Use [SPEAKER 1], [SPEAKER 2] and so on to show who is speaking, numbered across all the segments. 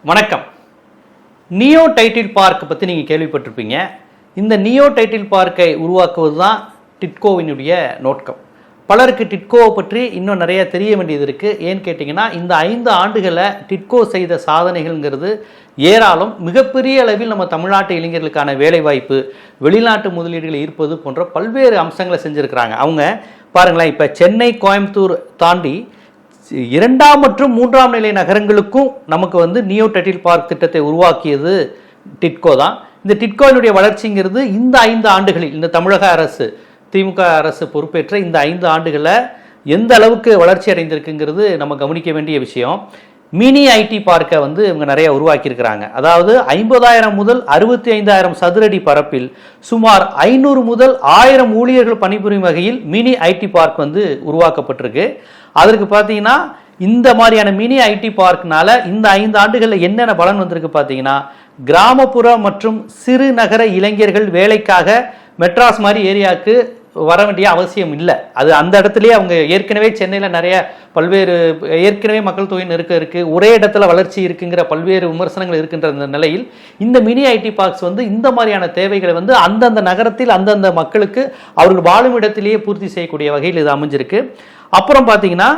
[SPEAKER 1] வணக்கம். Neo title park பற்றி நீங்கள் கேள்விப்பட்டிருப்பீங்க. இந்த நியோ டைட்டில் பார்க்கை உருவாக்குவது தான் டிட்கோவினுடைய நோக்கம். பலருக்கு டிட்கோவை பற்றி இன்னும் நிறைய தெரிய வேண்டியது இருக்குது. ஏன்னு கேட்டிங்கன்னா, இந்த 5 ஆண்டுகளை டிட்கோ செய்த சாதனைகள்ங்கிறது ஏராளம். மிகப்பெரிய அளவில் நம்ம தமிழ்நாட்டு இளைஞர்களுக்கான வேலைவாய்ப்பு, வெளிநாட்டு முதலீடுகளை ஈர்ப்பது போன்ற பல்வேறு அம்சங்களை செஞ்சுருக்கிறாங்க. அவங்க பாருங்களேன், இப்போ சென்னை, கோயம்புத்தூர் தாண்டி 2ஆம் மற்றும் 3ஆம் நிலை நகரங்களுக்கும் நமக்கு நியோ டைட்டில் பார்க் திட்டத்தை உருவாக்கியது டிட்கோ தான். இந்த டிட்கோவினுடைய வளர்ச்சிங்கிறது இந்த 5 ஆண்டுகளில், இந்த தமிழக அரசு, திமுக அரசு பொறுப்பேற்ற இந்த 5 ஆண்டுகளில் எந்த அளவுக்கு வளர்ச்சி அடைந்திருக்குங்கிறது நம்ம கவனிக்க வேண்டிய விஷயம். மினி ஐடி பார்க்கை இவங்க நிறைய உருவாக்கியிருக்கிறாங்க. அதாவது 50,000 முதல் 65,000 சதுரடி பரப்பில் சுமார் 500 முதல் 1000 ஊழியர்கள் பணிபுரியும் வகையில் மினி ஐடி பார்க் உருவாக்கப்பட்டிருக்கு. அதற்கு பார்த்தீங்கன்னா, இந்த மாதிரியான மினி ஐடி பார்க்னால இந்த 5 ஆண்டுகளில் என்னென்ன பலன் வந்திருக்கு பார்த்தீங்கன்னா, கிராமப்புற மற்றும் சிறு நகர இளைஞர்கள் வேலைக்காக மெட்ராஸ் மாதிரி ஏரியாவுக்கு வர வேண்டிய அவசியம் இல்லை. அது அந்த இடத்துலயே அவங்க ஏற்கனவே சென்னையில் நிறைய பல்வேறு ஏற்கனவே மக்கள் தொகை நெருக்கம் இருக்குது, ஒரே இடத்துல வளர்ச்சி இருக்குங்கிற பல்வேறு விமர்சனங்கள் இருக்கின்ற இந்த நிலையில் இந்த மினி ஐடி பார்க்ஸ் இந்த மாதிரியான தேவைகளை அந்தந்த நகரத்தில் அந்தந்த மக்களுக்கு அவர்கள் வாழும் இடத்திலேயே பூர்த்தி செய்யக்கூடிய வகையில் இது அமைஞ்சிருக்கு. அப்புறம் பார்த்தீங்கன்னா,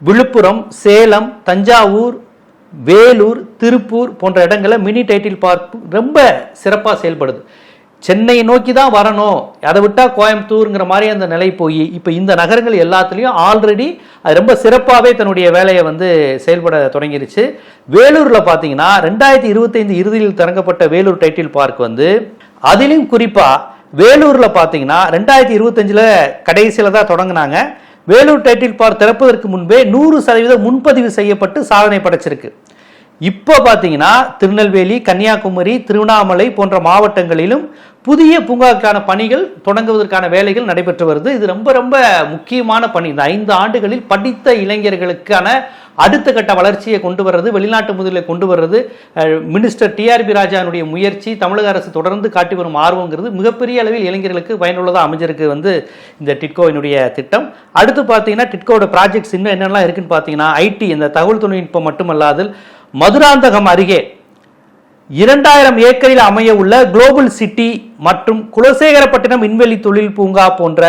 [SPEAKER 1] விழுப்புரம், சேலம், தஞ்சாவூர், வேலூர், திருப்பூர் போன்ற இடங்களில் மினி டைட்டில் பார்க் ரொம்ப சிறப்பாக செயல்படுது. சென்னையை நோக்கி தான் வரணும், அதை விட்டால் கோயம்புத்தூருங்கிற மாதிரி அந்த நிலை போய் இப்போ இந்த நகரங்கள் எல்லாத்துலேயும் ஆல்ரெடி அது ரொம்ப சிறப்பாகவே தன்னுடைய வேலையை செயல்பட தொடங்கிருச்சு. வேலூரில் பார்த்தீங்கன்னா 2025 இறுதியில் திறக்கப்பட்ட வேலூர் டைட்டில் பார்க் அதிலும் குறிப்பாக வேலூரில் பார்த்தீங்கன்னா 2025 கடைசியில் தான் தொடங்கினாங்க. வேலூர் டைட்டில் பார்க் திறப்பதற்கு முன்பே 100% முன்பதிவு செய்யப்பட்டு சாதனை படைச்சிருக்கு. இப்போ பார்த்தீங்கன்னா திருநெல்வேலி, கன்னியாகுமரி, திருவண்ணாமலை போன்ற மாவட்டங்களிலும் புதிய பூங்காக்கான பணிகள் தொடங்குவதற்கான வேலைகள் நடைபெற்று வருது. இது ரொம்ப ரொம்ப முக்கியமான பணி. இந்த 5 ஆண்டுகளில் படித்த இளைஞர்களுக்கான அடுத்த கட்ட வளர்ச்சியை கொண்டு வர்றது, வெளிநாட்டு முதலை கொண்டு வர்றது, மினிஸ்டர் டிஆர்பி ராஜாவுடைய முயற்சி, தமிழக அரசு தொடர்ந்து காட்டி வரும் ஆர்வங்கிறது மிகப்பெரிய அளவில் இளைஞர்களுக்கு பயனுள்ளதாக அமைஞ்சிருக்கு இந்த டிட்கோவினுடைய திட்டம். அடுத்து பார்த்தீங்கன்னா, டிட்கோட ப்ராஜெக்ட்ஸ் இன்னும் என்னெல்லாம் இருக்குன்னு பார்த்தீங்கன்னா, ஐடி, இந்த தகவல் தொழில்நுட்பம் மட்டுமல்லாது மதுராந்தகம் அருகே 2000 ஏக்கரில் அமைய உள்ள குளோபல் சிட்டி மற்றும் குலசேகரப்பட்டினம் விண்வெளி தொழில் பூங்கா போன்ற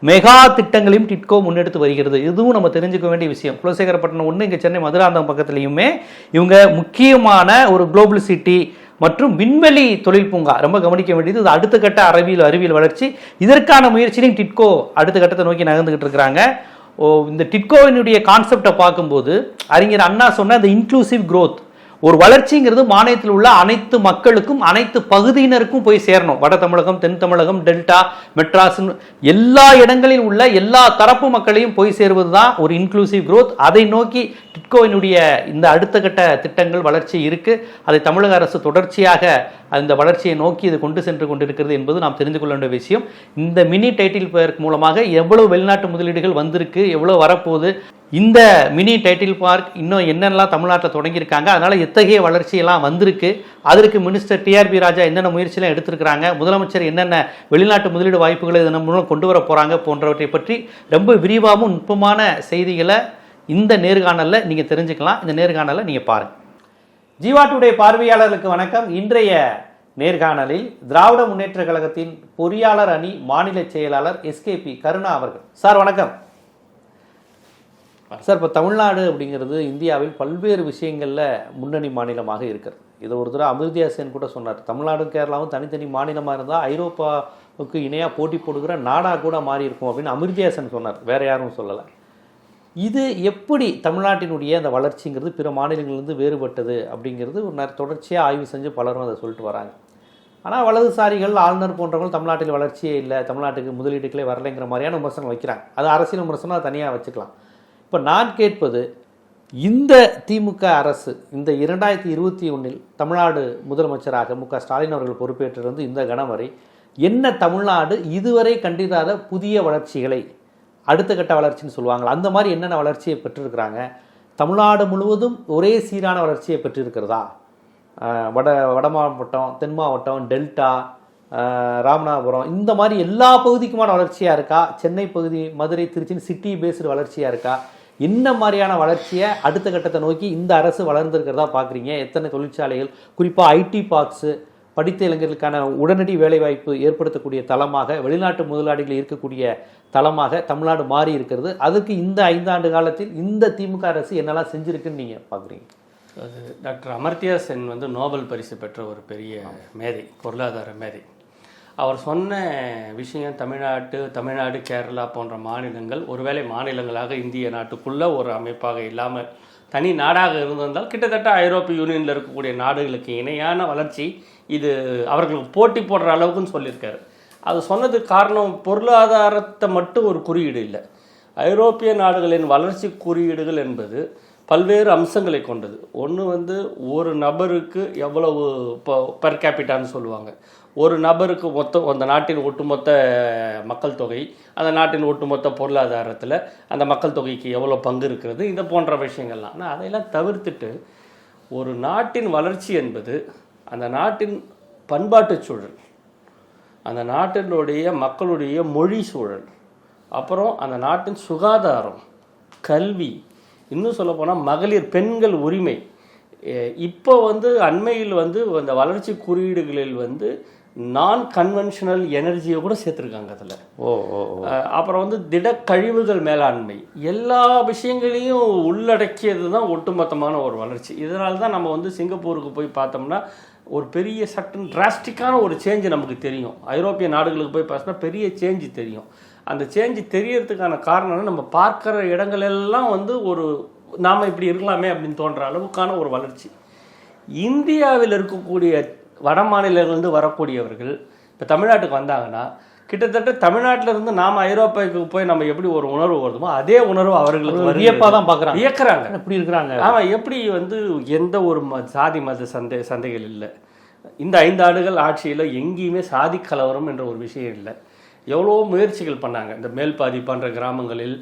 [SPEAKER 1] மெகா திட்டங்களையும் டிட்கோ முன்னெடுத்து வருகிறது. இதுவும் நம்ம தெரிஞ்சுக்க வேண்டிய விஷயம். குலசேகரப்பட்டினம் ஒன்று இங்கே சென்னை மதுராந்தகம் பக்கத்துலையுமே இவங்க முக்கியமான ஒரு குளோபல் சிட்டி மற்றும் விண்வெளி தொழில் பூங்கா ரொம்ப கவனிக்க வேண்டியது. இது அடுத்த கட்ட அறிவியல் வளர்ச்சி. இதற்கான முயற்சியிலையும் டிட்கோ அடுத்த கட்டத்தை நோக்கி நகர்ந்துகிட்டு இருக்கிறாங்க. இந்த டிட்கோவினுடைய கான்செப்டை பார்க்கும்போது அறிஞர் அண்ணா சொன்ன இந்த இன்க்ளூசிவ் growth, ஒரு வளர்ச்சிங்கிறது மாநிலத்தில் உள்ள அனைத்து மக்களுக்கும் அனைத்து பகுதியினருக்கும் போய் சேரணும். வட தமிழகம், தென் தமிழகம், டெல்டா, மெட்ராஸ், எல்லா இடங்களில் உள்ள எல்லா தரப்பு மக்களையும் போய் சேருவது தான் ஒரு இன்க்ளூசிவ் growth. அதை நோக்கி டிட்கோவினுடைய இந்த அடுத்த கட்ட திட்டங்கள் வளர்ச்சி இருக்கு. அதை தமிழக அரசு தொடர்ச்சியாக அந்த வளர்ச்சியை நோக்கி இது கொண்டு சென்று கொண்டிருக்கிறது என்பது நாம் தெரிந்து கொள்ள வேண்டிய விஷயம். இந்த மினி டைட்டில் பார்க் மூலமாக எவ்வளவு வெளிநாட்டு முதலீடுகள் வந்திருக்கு, எவ்வளவு வரப்போகுது, இந்த மினி டைட்டில் பார்க் இன்னும் என்னென்னலாம் தமிழ்நாட்டில் தொடங்கியிருக்காங்க, அதனால் எத்தகைய வளர்ச்சியெல்லாம் வந்திருக்கு, அதற்கு மினிஸ்டர் டிஆர்பி ராஜா என்னென்ன முயற்சியெல்லாம் எடுத்திருக்கிறாங்க, முதலமைச்சர் என்னென்ன வெளிநாட்டு முதலீடு வாய்ப்புகளை இதன் மூலம் கொண்டு வர போகிறாங்க போன்றவற்றை பற்றி ரொம்ப விரிவாகவும் நுட்பமான செய்திகளை இந்த நேர்காணலில் நீங்கள் தெரிஞ்சுக்கலாம். இந்த நேர்காணலை நீங்கள் பாருங்கள். ஜீவா டுடே பார்வையாளர்களுக்கு வணக்கம். இன்றைய நேர்காணலில் திராவிட முன்னேற்ற கழகத்தின் பொறியாளர் அணி மாநில செயலாளர் எஸ்கேபி கருணா அவர்கள். சார் வணக்கம். சார், இப்போ தமிழ்நாடு அப்படிங்கிறது இந்தியாவில் பல்வேறு விஷயங்களில் முன்னணி மாநிலமாக இருக்கிறது. இதை ஒரு தடவை அமிர்தியா சென் கூட சொன்னார். தமிழ்நாடும் கேரளாவும் தனித்தனி மாநிலமாக இருந்தால் ஐரோப்பாவுக்கு இணையாக போட்டி போடுகிற நாடாக கூட மாறி இருக்கும் அப்படின்னு அமிர்தியா சென் சொன்னார், வேற யாரும் சொல்லலை. இது எப்படி தமிழ்நாட்டினுடைய அந்த வளர்ச்சிங்கிறது பிற மாநிலங்களிலிருந்து வேறுபட்டது அப்படிங்கிறது ஒரு தொடர்ச்சியாக ஆய்வு செஞ்சு பலரும் அதை சொல்லிட்டு வராங்க. ஆனால் வலதுசாரிகள், ஆளுநர் போன்றவங்க தமிழ்நாட்டில் வளர்ச்சியே இல்லை, தமிழ்நாட்டுக்கு முதலீடுகளே வரலைங்கிற மாதிரியான விமர்சனம் வைக்கிறாங்க. அது அரசியல் விமர்சனம், அதை தனியாக வச்சுக்கலாம். இப்போ நான் கேட்பது, இந்த திமுக அரசு இந்த 2021 தமிழ்நாடு முதலமைச்சராக மு க ஸ்டாலின் அவர்கள் பொறுப்பேற்றிருந்து இந்த கணம் வரை என்ன தமிழ்நாடு இதுவரை கண்டிராத புதிய வளர்ச்சிகளை, அடுத்த கட்ட வளர்ச்சின்னு சொல்லுவாங்களா, அந்த மாதிரி என்னென்ன வளர்ச்சியை பெற்றிருக்கிறாங்க? தமிழ்நாடு முழுவதும் ஒரே சீரான வளர்ச்சியை பெற்றிருக்கிறதா? வட மாவட்டம், தென் மாவட்டம், டெல்டா, ராமநாதபுரம், இந்த மாதிரி எல்லா பகுதிக்குமான வளர்ச்சியாக இருக்கா? சென்னை பகுதி, மதுரை, திருச்சி சிட்டி பேஸ்டு வளர்ச்சியாக இருக்கா? என்ன மாதிரியான வளர்ச்சியை அடுத்த கட்டத்தை நோக்கி இந்த அரசு வளர்ந்துருக்கிறதா பார்க்குறீங்க? எத்தனை தொழிற்சாலைகள், குறிப்பாக ஐடி பார்க்ஸு, படித்த இளைஞர்களுக்கான உடனடி வேலைவாய்ப்பு ஏற்படுத்தக்கூடிய தளமாக, வெளிநாட்டு முதலாளிகள் இருக்கக்கூடிய தளமாக தமிழ்நாடு மாறி இருக்கிறது. அதுக்கு இந்த 5 ஆண்டு காலத்தில் இந்த திமுக அரசு என்னெல்லாம் செஞ்சுருக்குன்னு நீங்கள் பார்க்குறீங்க?
[SPEAKER 2] அது டாக்டர் அமர்த்தியா சென் வந்து நோபல் பரிசு பெற்ற ஒரு பெரிய மேதை, பொருளாதார மேதை. அவர் சொன்ன விஷயம் தமிழ்நாடு, கேரளா போன்ற மாநிலங்கள் ஒருவேளை மாநிலங்களாக இந்திய நாட்டுக்குள்ளே ஒரு அமைப்பாக இல்லாமல் தனி நாடாக இருந்திருந்தால் கிட்டத்தட்ட ஐரோப்பிய யூனியனில் இருக்கக்கூடிய நாடுகளுக்கு இணையான வளர்ச்சி இது அவர்களுக்கு போட்டி போடுற அளவுக்குன்னு சொல்லியிருக்காரு. அது சொன்னதுக்கு காரணம் பொருளாதாரத்தை மட்டும் ஒரு குறியீடு இல்லை. ஐரோப்பிய நாடுகளின் வளர்ச்சி குறியீடுகள் என்பது பல்வேறு அம்சங்களை கொண்டது. ஒன்று வந்து ஒரு நபருக்கு எவ்வளவு பெர் கேபிட்டான்னு சொல்லுவாங்க, ஒரு நபருக்கு அந்த நாட்டின் ஒட்டுமொத்த மக்கள் தொகை, அந்த நாட்டின் ஒட்டுமொத்த பொருளாதாரத்தில் அந்த மக்கள் தொகைக்கு எவ்வளோ பங்கு இருக்கிறது, இது போன்ற விஷயங்கள்லாம். ஆனால் அதையெல்லாம் தவிர்த்துட்டு ஒரு நாட்டின் வளர்ச்சி என்பது அந்த நாட்டின் பண்பாட்டு சூழல், அந்த நாட்டினுடைய மக்களுடைய மொழி சூழல், அப்புறம் அந்த நாட்டின் சுகாதாரம், கல்வி, இன்னும் சொல்லப்போனால் மகளிர் பெண்கள் உரிமை. இப்போ வந்து அண்மையில் வந்து அந்த வளர்ச்சி குறியீடுகளில் வந்து நான் கன்வென்ஷனல் எனர்ஜியை கூட சேர்த்துருக்காங்க அதில். அப்புறம் வந்து திடக்கழிவுகள் மேலாண்மை, எல்லா விஷயங்களையும் உள்ளடக்கியது தான் ஒட்டுமொத்தமான ஒரு வளர்ச்சி. இதனால தான் நம்ம வந்து சிங்கப்பூருக்கு போய் பார்த்தோம்னா ஒரு பெரிய சட்டன் டிராஸ்டிக்கான ஒரு சேஞ்சு நமக்கு தெரியும். ஐரோப்பிய நாடுகளுக்கு போய் பார்த்தோம்னா பெரிய சேஞ்சு தெரியும். அந்த சேஞ்சு தெரியறதுக்கான காரணம் நம்ம பார்க்குற இடங்கள் எல்லாம் வந்து ஒரு நாம் இப்படி இருக்கலாமே அப்படின்னு தோன்ற அளவுக்கான ஒரு வளர்ச்சி. இந்தியாவில் இருக்கக்கூடிய வட மாநிலங்கள்லேருந்து வரக்கூடியவர்கள் இப்போ தமிழ்நாட்டுக்கு வந்தாங்கன்னா கிட்டத்தட்ட தமிழ்நாட்டிலேருந்து நாம் ஐரோப்பாவுக்கு போய் நம்ம எப்படி ஒரு உணர்வு வருதுமோ அதே உணர்வு அவர்களுக்கு
[SPEAKER 1] வியப்பாக தான் பார்க்குறாங்க,
[SPEAKER 2] வியக்கிறாங்க.
[SPEAKER 1] எப்படி இருக்கிறாங்க.
[SPEAKER 2] ஆமாம், எப்படி வந்து எந்த ஒரு சாதி மத சந்தைகள் இல்லை. இந்த 5 ஆண்டுகள் ஆட்சியில் எங்கேயுமே சாதி கலவரம் என்ற ஒரு விஷயம் இல்லை. எவ்வளோ முயற்சிகள் பண்ணாங்க. இந்த மேல்பாதி போன்ற கிராமங்களில்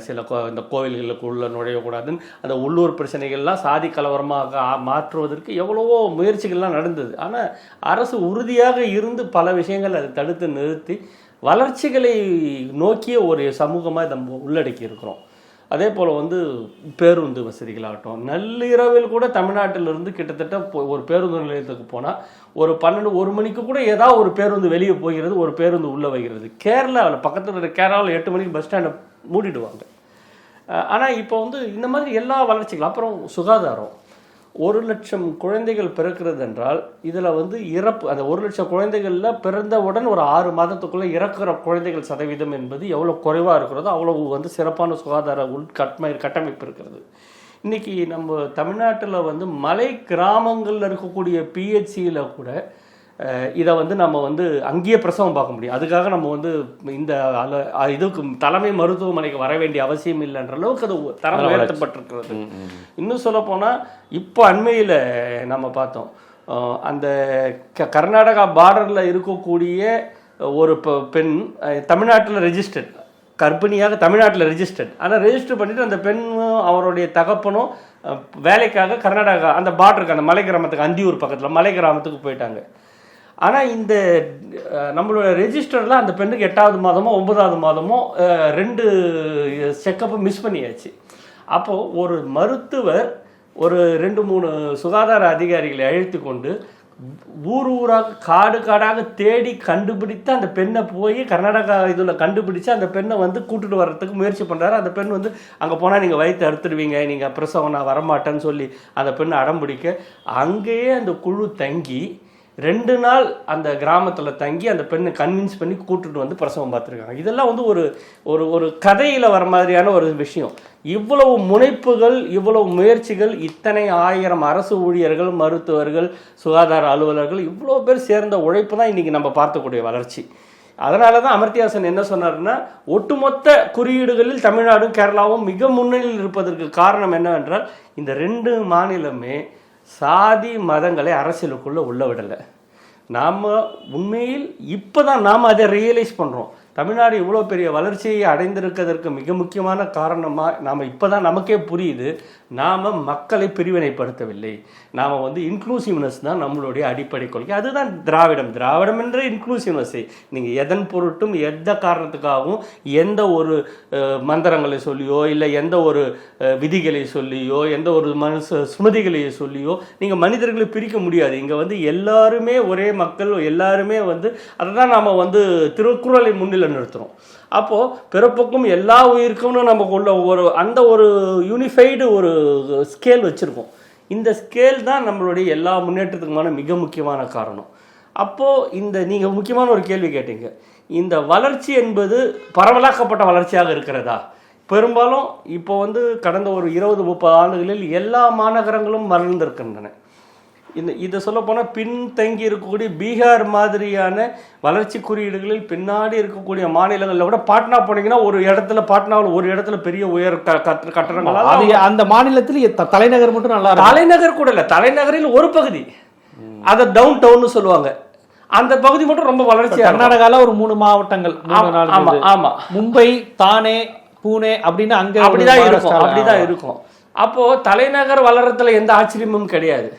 [SPEAKER 2] சில இந்த கோவில்களுக்குள்ள நுழையக்கூடாதுன்னு அந்த உள்ளூர் பிரச்சனைகள்லாம் சாதி கலவரமாக மாற்றுவதற்கு எவ்வளவோ முயற்சிகள்லாம் நடந்தது. ஆனால் அரசு உறுதியாக இருந்து பல விஷயங்கள் அதை தடுத்து நிறுத்தி வளர்ச்சிகளை நோக்கிய ஒரு சமூகமாக நம்ம உள்ளடக்கி இருக்கிறோம். அதே போல் வந்து பேருந்து வசதிகளாகட்டும், நள்ளிரவில் கூட தமிழ்நாட்டிலிருந்து கிட்டத்தட்ட ஒரு பேருந்து நிலையத்துக்கு போனால் ஒரு 1 மணிக்கு கூட ஏதாவது ஒரு பேருந்து வெளியே போகிறது, ஒரு பேருந்து உள்ளே வைக்கிறது. கேரளாவில் பக்கத்தில் இருக்கிற கேரளாவில் 8 மணிக்கு பஸ் ஸ்டாண்டை மூடிடுவாங்க. ஆனால் இப்போ வந்து இந்த மாதிரி எல்லா வளர்ச்சிகள். அப்புறம் சுகாதாரம், 1 லட்சம் குழந்தைகள் பிறக்கிறது என்றால் இதில் வந்து இறப்பு, அந்த 1 லட்சம் குழந்தைகளில் பிறந்தவுடன் ஒரு 6 மாதத்துக்குள்ளே இறக்குற குழந்தைகள் சதவீதம் என்பது எவ்வளோ குறைவாக இருக்கிறதோ அவ்வளோ வந்து சிறப்பான சுகாதார கட்டமைப்பு இருக்கிறது. இன்றைக்கி நம்ம தமிழ்நாட்டில் வந்து மலை கிராமங்களில் இருக்கக்கூடிய பிஹெச்சியில் கூட இதை வந்து நம்ம வந்து அங்கேயே பிரசவம் பார்க்க முடியும். அதுக்காக நம்ம வந்து இந்த இதுக்கு தலைமை மருத்துவமனைக்கு வர வேண்டிய அவசியம் இல்லைன்ற அளவுக்கு அது தரம் உயர்த்தப்பட்டிருக்கிறது. இன்னும் சொல்ல போனால் இப்போ அண்மையில் நம்ம பார்த்தோம், அந்த கர்நாடகா பார்டரில் இருக்கக்கூடிய ஒரு பெண் தமிழ்நாட்டில் ரெஜிஸ்டர்ட், கர்ப்பிணியாக தமிழ்நாட்டில் ரெஜிஸ்டர்ட். ஆனால் ரெஜிஸ்டர் பண்ணிவிட்டு அந்த பெண்ணும் அவருடைய தகப்பனும் வேலைக்காக கர்நாடகா அந்த பார்டருக்கு, அந்த மலை கிராமத்துக்கு, அந்தியூர் பக்கத்தில் மலை கிராமத்துக்கு போயிட்டாங்க. ஆனால் இந்த நம்மளோட ரெஜிஸ்டரில் அந்த பெண்ணுக்கு 8வது மாதமோ 9வது மாதமோ 2 செக்கப்பை மிஸ் பண்ணியாச்சு. அப்போது ஒரு மருத்துவர் ஒரு 2-3 சுகாதார அதிகாரிகளை அழைத்து கொண்டு ஊராக காடாக தேடி கண்டுபிடித்து அந்த பெண்ணை போய் கர்நாடகா இதில் கண்டுபிடிச்சு அந்த பெண்ணை வந்து கூட்டுட்டு வர்றதுக்கு முயற்சி பண்ணுறாரு. அந்த பெண் வந்து அங்கே போனால் நீங்கள் வயிற்று அறுத்துடுவீங்க, நீங்கள் பிரசவம் நான் வரமாட்டேன்னு சொல்லி அந்த பெண்ணை அடம்பிடிக்க அங்கேயே அந்த குழு தங்கி 2 நாள் அந்த கிராமத்தில் தங்கி அந்த பெண்ணை கன்வின்ஸ் பண்ணி கூட்டுட்டு வந்து பிரசவம் பார்த்துருக்காங்க. இதெல்லாம் வந்து ஒரு கதையில் வர மாதிரியான ஒரு விஷயம். இவ்வளவு முனைப்புகள், இவ்வளவு முயற்சிகள், இத்தனை 1000 அரசு ஊழியர்கள், மருத்துவர்கள், சுகாதார அலுவலர்கள், இவ்வளோ பேர் சேர்ந்த உழைப்பு தான் இன்றைக்கி நம்ம பார்க்கக்கூடிய வளர்ச்சி. அதனால தான் அமர்த்தியா சென் என்ன சொன்னார்னா, ஒட்டுமொத்த குறியீடுகளில் தமிழ்நாடும் கேரளாவும் மிக முன்னணியில் இருப்பதற்கு காரணம் என்னவென்றால் இந்த 2 மாநிலமே சாதி மதங்களை அரசியலுக்குள்ளே உள்ள விடலை. நாம் உண்மையில் இப்போ தான் நாம் அதை ரியலைஸ் பண்ணுறோம். தமிழ்நாடு இவ்வளோ பெரிய வளர்ச்சியை அடைந்திருக்கிறதுக்கு மிக முக்கியமான காரணமாக நாம் இப்போ தான் நமக்கே புரியுது, நாம் மக்களை பிரிவினைப்படுத்தவில்லை. நாம் வந்து இன்க்ளூசிவ்னஸ் தான் நம்மளுடைய அடிப்படை கொள்கை. அதுதான் திராவிடம் என்ற இன்க்ளூசிவ்னஸை நீங்கள் எதன் பொருட்டும் எந்த காரணத்துக்காகவும் எந்த ஒரு மந்திரங்களை சொல்லியோ இல்லை எந்த ஒரு விதிகளை சொல்லியோ எந்த ஒரு ஸ்மிருதிகளை சொல்லியோ நீங்கள் மனிதர்களை பிரிக்க முடியாது. இங்கே வந்து எல்லாருமே ஒரே மக்கள், எல்லாருமே வந்து அதை தான் நாம் வந்து திருக்குறளை முன்னிலை நிறுத்துறோம். அப்போது பிறப்புக்கும் எல்லா உயிருக்கும்னு நமக்கு உள்ள அந்த ஒரு யூனிஃபைடு ஒரு ஸ்கேல் வச்சுருக்கோம். இந்த ஸ்கேல் தான் நம்மளுடைய எல்லா முன்னேற்றத்துக்குமான மிக முக்கியமான காரணம். அப்போது நீங்கள் முக்கியமான ஒரு கேள்வி கேட்டீங்க, இந்த வளர்ச்சி என்பது பரவலாக்கப்பட்ட வளர்ச்சியாக இருக்கிறதா? பெரும்பாலும் இப்போ வந்து கடந்த ஒரு 20-30 ஆண்டுகளில் எல்லா மாநகரங்களும் வளர்ந்திருக்கின்றன. இதை சொல்லப்போனால் பின்தங்கி இருக்கக்கூடிய பீகார் மாதிரியான வளர்ச்சி குறியீடுகளில் பின்னாடி இருக்கக்கூடிய மாநிலங்களில் கூட பாட்னா போனீங்கன்னா பாட்னாவில் ஒரு இடத்துல பெரிய உயர் கட்டடங்கள்,
[SPEAKER 1] அந்த மாநிலத்தில் தலைநகர் மட்டும் நல்லா,
[SPEAKER 2] தலைநகர் கூட இல்லை, தலைநகரில் ஒரு பகுதி, அதை டவுன் டவுன் சொல்லுவாங்க, அந்த பகுதி மட்டும் ரொம்ப வளர்ச்சி.
[SPEAKER 1] கர்நாடகாவில் ஒரு 3 மாவட்டங்கள்,
[SPEAKER 2] ஆமா, மும்பை, தானே, பூனே அப்படின்னு அங்கே அப்படிதான் இருக்கும். அப்போ தலைநகர் வளர்றதுல எந்த ஆச்சரியமும் கிடையாது.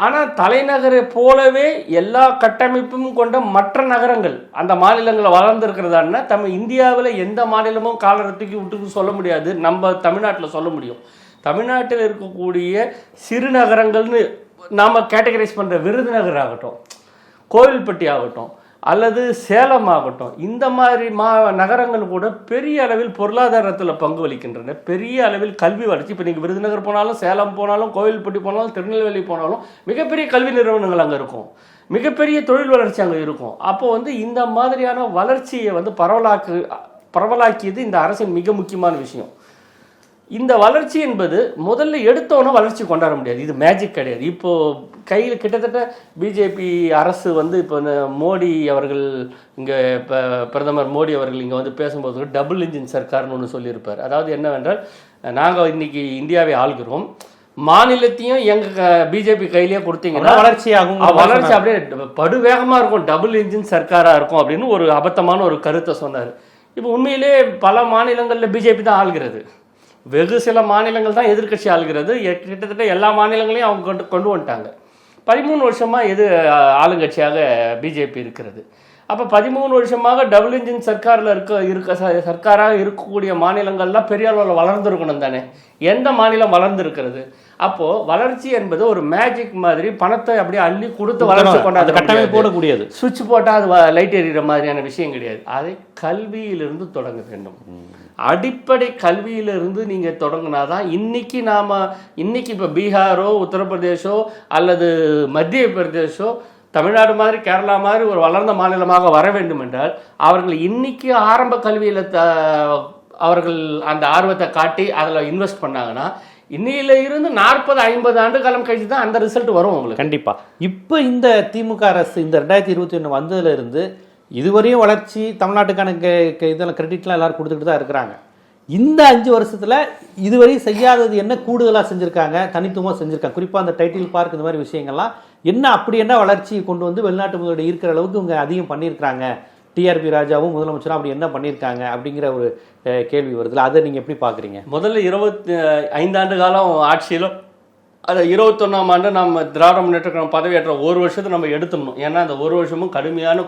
[SPEAKER 2] ஆனால் தலைநகரை போலவே எல்லா கட்டமைப்பும் கொண்ட மற்ற நகரங்கள் அந்த மாநிலங்களில் வளர்ந்துருக்கிறதான்னா இந்தியாவில் எந்த மாநிலமும் காலரத்துக்கு விட்டு சொல்ல முடியாது. நம்ம தமிழ்நாட்டில் சொல்ல முடியும். தமிழ்நாட்டில் இருக்கக்கூடிய சிறு நகரங்கள்னு நாம் கேட்டகரைஸ் பண்ணுற விருதுநகர் ஆகட்டும், கோவில்பட்டி ஆகட்டும், அல்லது சேலம் ஆகட்டும், இந்த மாதிரி நகரங்கள் கூட பெரிய அளவில் பொருளாதாரத்தில் பங்கு வகிக்கின்றன. பெரிய அளவில் கல்வி வளர்ச்சி. இப்போ நீங்கள் விருதுநகர் போனாலும், சேலம் போனாலும், கோவில்பட்டி போனாலும், திருநெல்வேலி போனாலும் மிகப்பெரிய கல்வி நிறுவனங்கள் அங்கே இருக்கும், மிகப்பெரிய தொழில் வளர்ச்சி அங்கே இருக்கும். அப்போது வந்து இந்த மாதிரியான வளர்ச்சியை வந்து பரவலாக்கியது இந்த அரசின் மிக முக்கியமான விஷயம். இந்த வளர்ச்சி என்பது முதல்ல எடுத்தோன்னே வளர்ச்சி கொண்டாட முடியாது, இது மேஜிக் கிடையாது. இப்போது கையில் கிட்டத்தட்ட பிஜேபி அரசு வந்து இப்போ மோடி அவர்கள் இங்கே இப்போ பிரதமர் மோடி அவர்கள் இங்கே வந்து பேசும்போது டபுள் இன்ஜின் சர்க்கார்னு ஒன்று சொல்லியிருப்பார். அதாவது என்னவென்றால், நாங்கள் இன்றைக்கி இந்தியாவை ஆள்கிறோம், மாநிலத்தையும் எங்கள் பிஜேபி கையிலேயே கொடுத்தீங்கன்னா வளர்ச்சி அப்படியே படுவேகமாக இருக்கும், டபுள் இன்ஜின் சர்க்காராக இருக்கும் அப்படின்னு ஒரு அபத்தமான ஒரு கருத்தை சொன்னார். இப்போ உண்மையிலே பல மாநிலங்களில் பிஜேபி தான் ஆள்கிறது, வெகு சில மாநிலங்கள் தான் எதிர்கட்சி ஆளுகிறது. கிட்டத்தட்ட எல்லா மாநிலங்களையும் அவங்க கொண்டு வந்துட்டாங்க. 13 வருஷமாக ஆளுங்கட்சியாக பிஜேபி இருக்கிறது. அப்போ 13 வருஷமாக டபுள் இன்ஜின் சர்க்காராக இருக்கக்கூடிய மாநிலங்கள்லாம் பெரிய அளவில் வளர்ந்துருக்கணும் தானே. எந்த மாநிலம் வளர்ந்துருக்கிறது? அப்போது வளர்ச்சி என்பது ஒரு மேஜிக் மாதிரி பணத்தை அப்படியே அள்ளி கொடுத்து வளர்ச்சி கொண்டாது,
[SPEAKER 1] கட்டமைப்பு போடக்கூடியது,
[SPEAKER 2] சுவிட்ச் போட்டால் அது லைட் எறிகிற மாதிரியான விஷயம் கிடையாது. அதை கல்வியிலிருந்து தொடங்க வேண்டும். அடிப்படை கல்வியிலிருந்து நீங்கள் தொடங்கினாதான் இன்னைக்கு இப்போ பீகாரோ உத்தரப்பிரதேசோ அல்லது மத்திய பிரதேசோ தமிழ்நாடு மாதிரி கேரளா மாதிரி ஒரு வளர்ந்த மாநிலமாக வர வேண்டும் என்றால் அவர்கள் இன்னைக்கு ஆரம்ப கல்வியில் அவர்கள் அந்த ஆர்வத்தை காட்டி அதில் இன்வெஸ்ட் பண்ணாங்கன்னா இன்னையில இருந்து 40-50 ஆண்டு காலம் கழிச்சு தான் அந்த ரிசல்ட் வரும் உங்களுக்கு.
[SPEAKER 1] கண்டிப்பா. இப்போ இந்த திமுக அரசு இந்த 2021 வந்ததுல இருந்து இதுவரையும் வளர்ச்சி தமிழ்நாட்டுக்கான இதெல்லாம் கிரெடிட்லாம் எல்லாரும் கொடுத்துட்டு தான் இருக்கிறாங்க. இந்த 5 வருஷத்துல இதுவரை செய்யாதது என்ன கூடுதலாக செஞ்சுருக்காங்க, தனித்துவமாக செஞ்சுருக்காங்க? குறிப்பாக அந்த டைட்டில் பார்க் இந்த மாதிரி விஷயங்கள்லாம் என்ன வளர்ச்சியை கொண்டு வந்து வெளிநாட்டு முதலீடு இருக்கிற அளவுக்கு இவங்க அதிகம் பண்ணியிருக்காங்க, டிஆர்பி ராஜாவும் முதலமைச்சரும் அப்படி என்ன பண்ணியிருக்காங்க அப்படிங்கிற ஒரு கேள்வி வருதுல, அதை நீங்கள் எப்படி பார்க்குறீங்க?
[SPEAKER 2] முதல்ல 25 ஆண்டு காலம் ஆட்சியிலும் அது 21ஆம் ஆண்டு நம்ம திராவிட முன்னேற்ற கழகம் பதவியேற்ற ஒரு வருஷத்தை நம்ம எடுத்துடணும். ஏன்னா அந்த ஒரு வருஷமும் கடுமையான